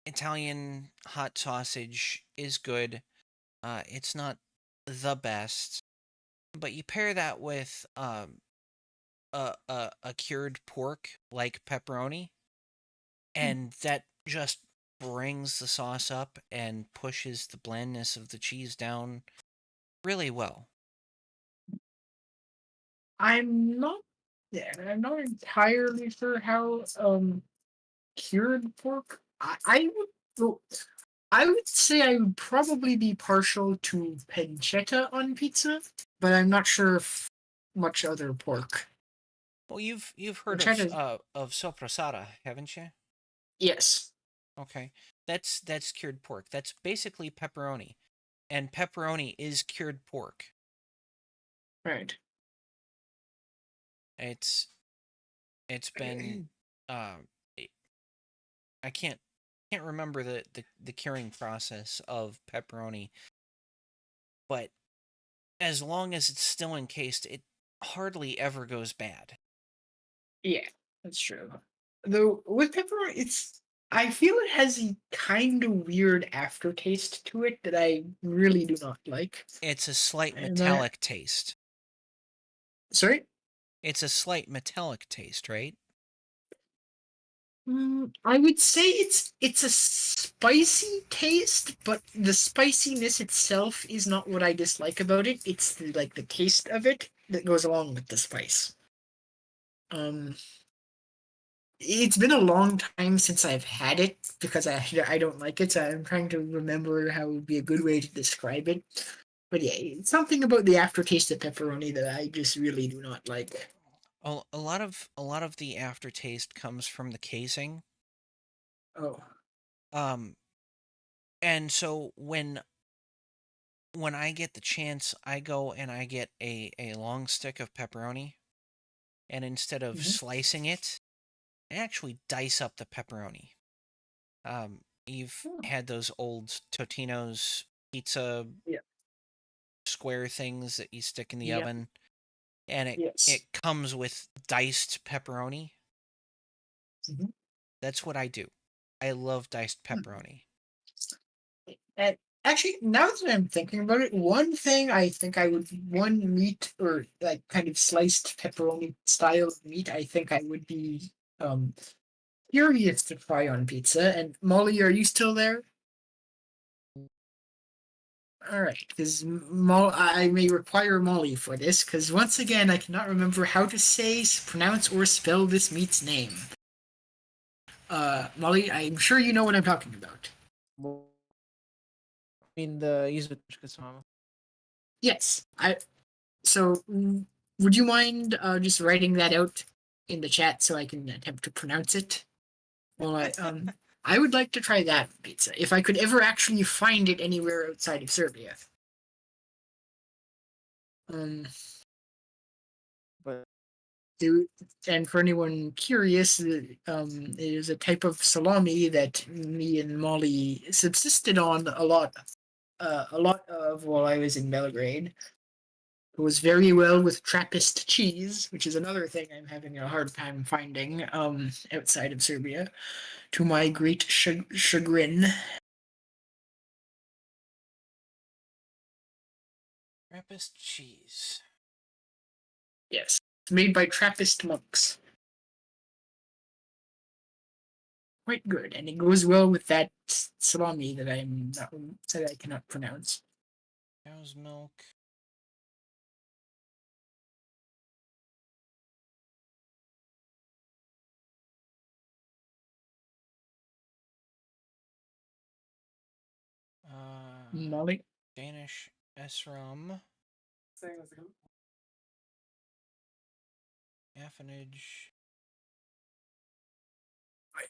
Italian hot sausage is good. It's not the best, but you pair that with a cured pork like pepperoni, and that just brings the sauce up and pushes the blandness of the cheese down really well. I'm not. Yeah, I'm not entirely sure how cured pork. I would. Well, I would say I would probably be partial to pancetta on pizza, but I'm not sure if much other pork. Well, you've heard Pancetta, of sopressata, haven't you? yes. Okay, that's cured pork. That's basically pepperoni, and pepperoni is cured pork. Right. It's been uh, I can't remember the curing process of pepperoni, but as long as it's still encased, it hardly ever goes bad. Yeah, that's true. Though with pepperoni, I feel it has a kind of weird aftertaste to it that I really do not like. It's a slight And I metallic taste. sorry. It's a slight metallic taste, right? I would say it's a spicy taste, but the spiciness itself is not what I dislike about it. It's the taste of it that goes along with the spice. Um, it's been a long time since I've had it because I don't like it, so I'm trying to remember how would be a good way to describe it. But yeah, it's something about the aftertaste of pepperoni that I just really do not like. A lot of the aftertaste comes from the casing. Oh. Um, and so when I get the chance, I go and I get a long stick of pepperoni, and instead of Mhm. slicing it, I actually dice up the pepperoni. You've Oh. had those old Totino's pizza Yeah. square things that you stick in the Yeah. oven, and Yes. it comes with diced pepperoni. Mhm. That's what I do. I love diced pepperoni. And actually, now that I'm thinking about it, one thing I think one meat or like kind of sliced pepperoni style of meat, I think I would be um curious to try on pizza. And Molly, are you still there? All right, because I may require Molly for this, because once again, I cannot remember how to say, pronounce, or spell this meat's name. Molly, I'm sure you know what I'm talking about. Well, I mean the izbitoshka sama. Yes, So, would you mind just writing that out in the chat so I can attempt to pronounce it? Well, I would like to try that pizza if I could ever actually find it anywhere outside of Serbia. Um, But do and for anyone curious, it is a type of salami that me and Molly subsisted on a lot of while I was in Belgrade. It was very well with Trappist cheese, which is another thing I'm having a hard time finding outside of Serbia, to my great chagrin. Trappist cheese. Yes, it's made by Trappist monks. Quite good, and it goes well with that salami that I cannot pronounce. Cow's milk. Molly. Danish esrom. Affinage.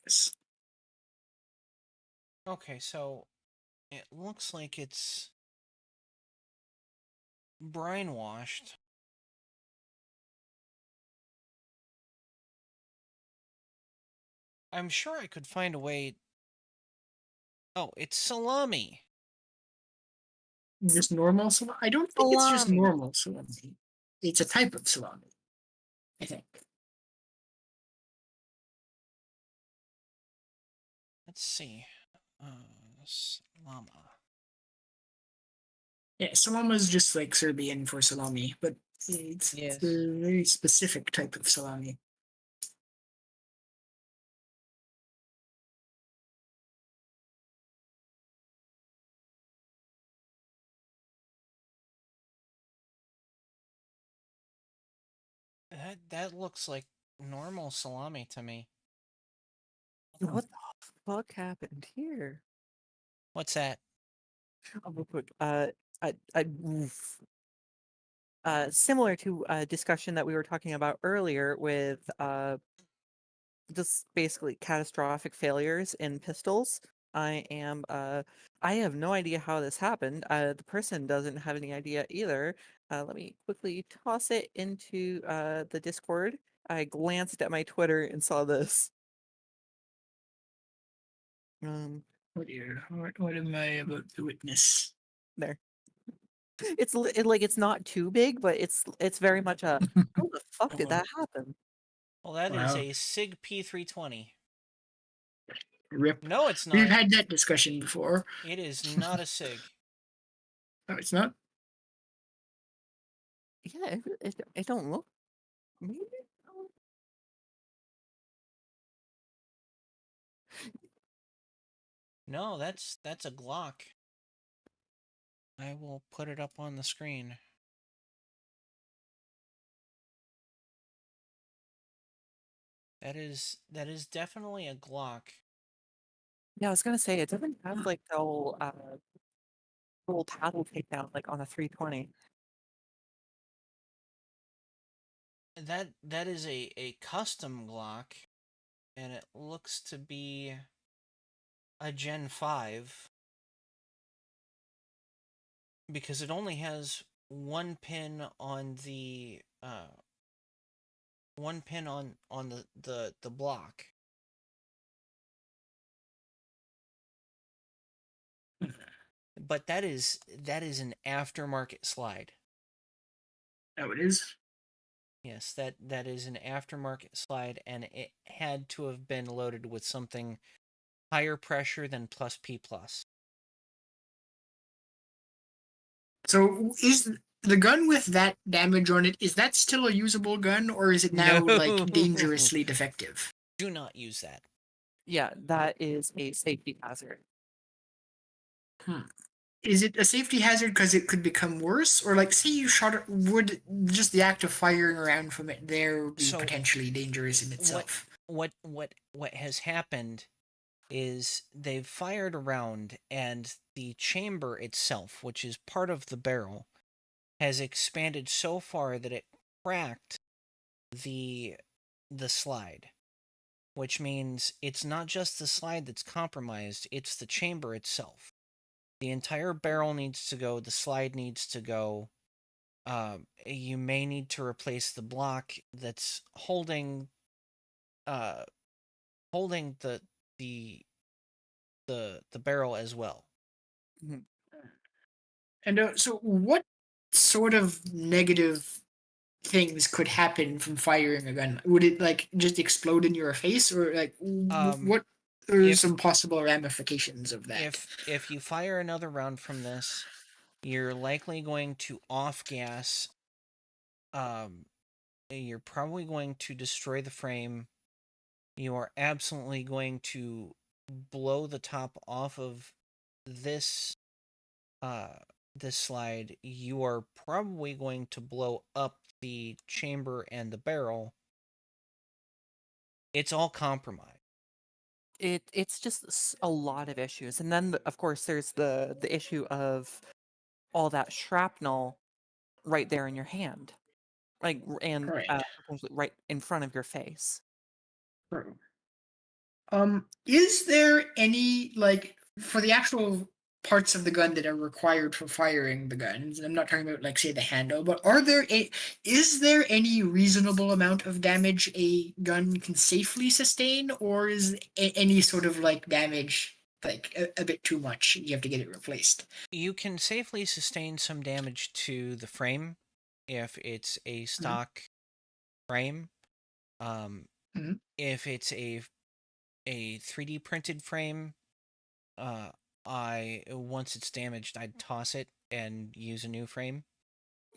Yes. Okay, so it looks like it's brine washed. I'm sure I could find a way. Oh, it's salami. Just normal salami. I don't think it's just Salami. normal salami. It's a type of salami, I think. Let's see. Salama. Yeah, salama is just like Serbian for salami, but it's yes. a very specific type of salami. That looks like normal salami to me. What the fuck happened here? What's that? real quick. Oof. Similar to a discussion that we were talking about earlier with just basically catastrophic failures in pistols. I have no idea how this happened. The person doesn't have any idea either. Let me quickly toss it into the Discord. I glanced at my Twitter and saw this. What am I about to witness? There. It's not too big, but it's very much a how the fuck did that happen? Well, that is Wow. a SIG P320. Rip. No, it's We've not. had that discussion before. It is not a SIG. No, it's not. Yeah, it don't look maybe. No, that's a Glock. I will put it up on the screen. That is definitely a Glock. Yeah, I was gonna say it doesn't have like the whole paddle takedown like on a 320. That is a custom Glock, and it looks to be a Gen 5 because it only has one pin on the the block. But that is an aftermarket slide. Oh, it is. Yes, that is an aftermarket slide, and it had to have been loaded with something higher pressure than plus P plus. So is the gun with that damage on it, is that still a usable gun, or is it now No. like dangerously defective? Do not use that. Yeah, that is a safety hazard. Is it a safety hazard because it could become worse, or like say you shot it, would just the act of firing around from it there be So, potentially dangerous in itself? What has happened is they've fired around, and the chamber itself, which is part of the barrel, has expanded so far that it cracked the slide, which means it's not just the slide that's compromised, it's the chamber itself. The entire barrel needs to go, the slide needs to go. You may need to replace the block that's holding holding the barrel as well. And so, what sort of negative things could happen from firing a gun? Would it like just explode in your face, or like what are if some possible ramifications of that? if you fire another round from this, you're likely going to off gas. You're probably going to destroy the frame. You are absolutely going to blow the top off of this this slide. You are probably going to blow up the chamber and the barrel. It's all compromised. It's just a lot of issues, and then of course there's the issue of all that shrapnel right there in your hand, like and Right. potentially right in front of your face. True. Is there any like for the actual parts of the gun that are required for firing the guns? I'm not talking about like say the handle, but is there any reasonable amount of damage a gun can safely sustain, or is any sort of like damage like a bit too much? You have to get it replaced. You can safely sustain some damage to the frame if it's a stock frame. Mhm. If it's a 3D printed frame, I once it's damaged, I'd toss it and use a new frame.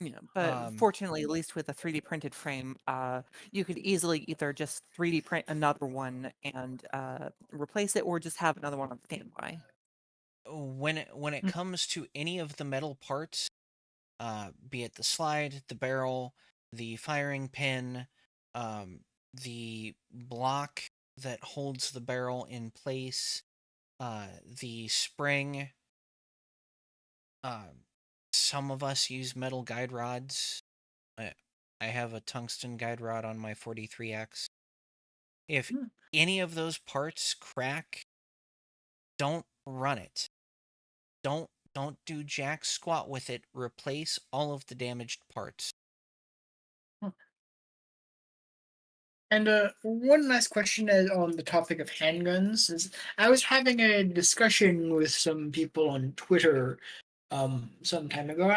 Yeah, but fortunately, at least with a 3D printed frame, you could easily either just 3D print another one and replace it, or just have another one on standby. When it comes to any of the metal parts, be it the slide, the barrel, the firing pin, the block that holds the barrel in place, the spring. Some of us use metal guide rods. I have a tungsten guide rod on my 43X. If any of those parts crack, don't run it. Don't do jack squat with it. Replace all of the damaged parts. And one last question on the topic of handguns is I was having a discussion with some people on Twitter some time ago.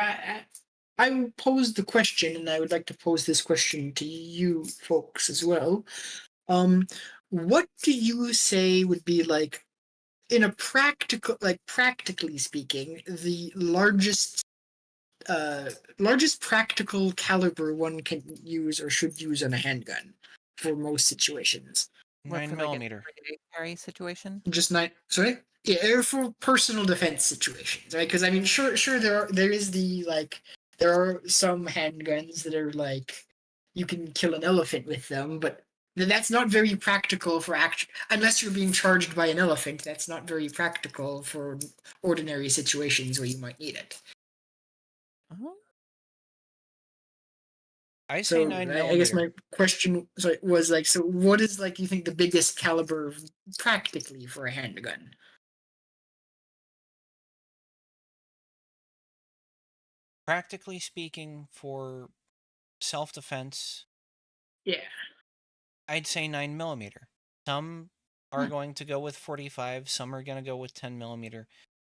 I posed the question, and I would like to pose this question to you folks as well. What do you say would be like in a practically speaking, the largest practical caliber one can use or should use on a handgun for most situations? What, 9 for like an millimeter. everyday carry situation? Just not sorry. Yeah, for personal defense situations, right? Because I mean, sure, there is the like there are some handguns that are like you can kill an elephant with them, but that's not very practical for unless you're being charged by an elephant. That's not very practical for ordinary situations where you might need it. Uh-huh. I say So 9 I guess millimeter. my question was like, so what is like you think the biggest caliber practically for a handgun? Practically speaking, for self-defense, Yeah. I'd say 9 millimeter. Some are going to go with 45. Some are going to go with 10 millimeter.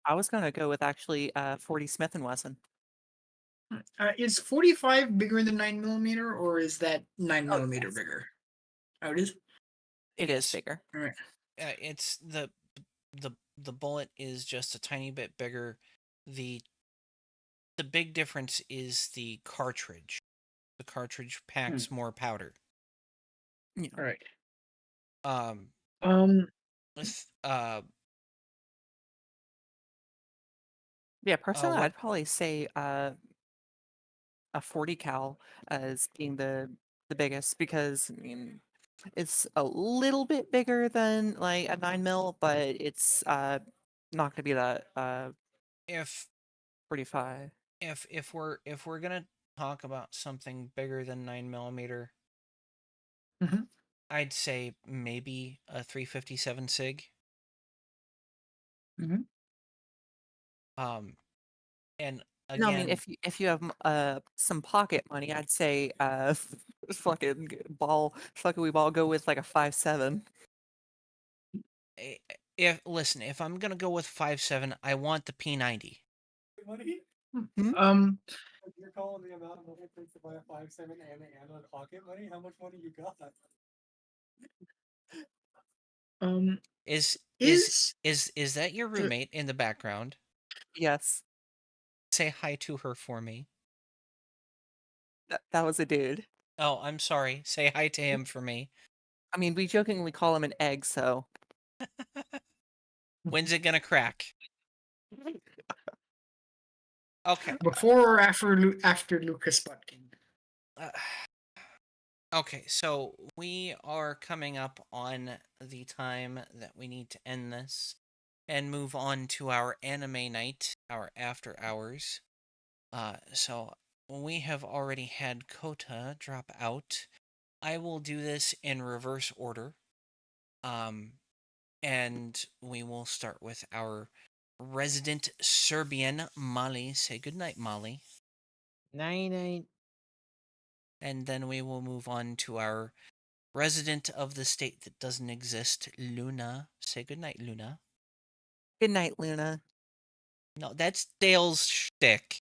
I was gonna go with actually 40 Smith and Wesson. Is 45 bigger than 9 millimeter, or is that 9 Oh, millimeter yes. bigger? Oh, it is. It is Yes. bigger. All right. It's the bullet is just a tiny bit bigger. The big difference is the cartridge. The cartridge packs more powder. Yeah. All right. Um, with Yeah, personally, what I'd probably say a 40 cal as being the biggest because I mean it's a little bit bigger than like a 9 mil, but it's not gonna be that if 45. if we're gonna talk about something bigger than 9 millimeter, Mhm. I'd say maybe a 357 sig. Mhm. And No, I mean again, if you have some pocket money, I'd say fucking we ball go with like a 5.7. if I'm gonna go with 5.7, I want the P90. Money? Hmm? You're calling the amount of money it takes to buy a 5.7 and the analog pocket money? How much money you got? Um, Is is that your the roommate in the background? Yes, Say hi to her for me. that was a dude. Oh, I'm sorry. Say hi to him for me. I mean, we jokingly call him an egg, so When's it gonna crack? Okay. before or after Lucas Butkin? Uh, okay, so we are coming up on the time that we need to end this and move on to our anime night, our after hours. So we have already had Kota drop out. I will do this in reverse order. And we will start with our resident Serbian, Molly. Say goodnight, Molly. 99. And then we will move on to our resident of the state that doesn't exist, Luna. Say goodnight, Luna. good night, Luna. No, that's Dale's shtick.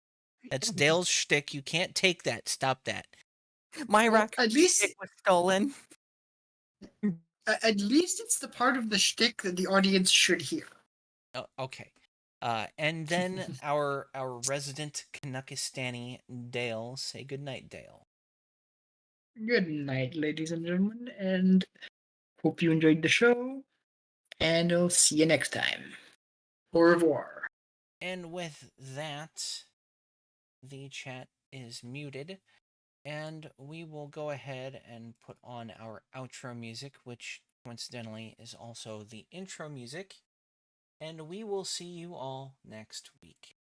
That's Dale's shtick. You can't take that. Stop that. My Well, raccoon at least stick was stolen. at least it's the part of the shtick that the audience should hear. Oh, okay. And then our resident Kanakistani, Dale. Say goodnight, Dale. Good night, ladies and gentlemen, and hope you enjoyed the show. And I'll see you next time. Au revoir. And with that, the chat is muted. And we will go ahead and put on our outro music, which coincidentally is also the intro music. and we will see you all next week.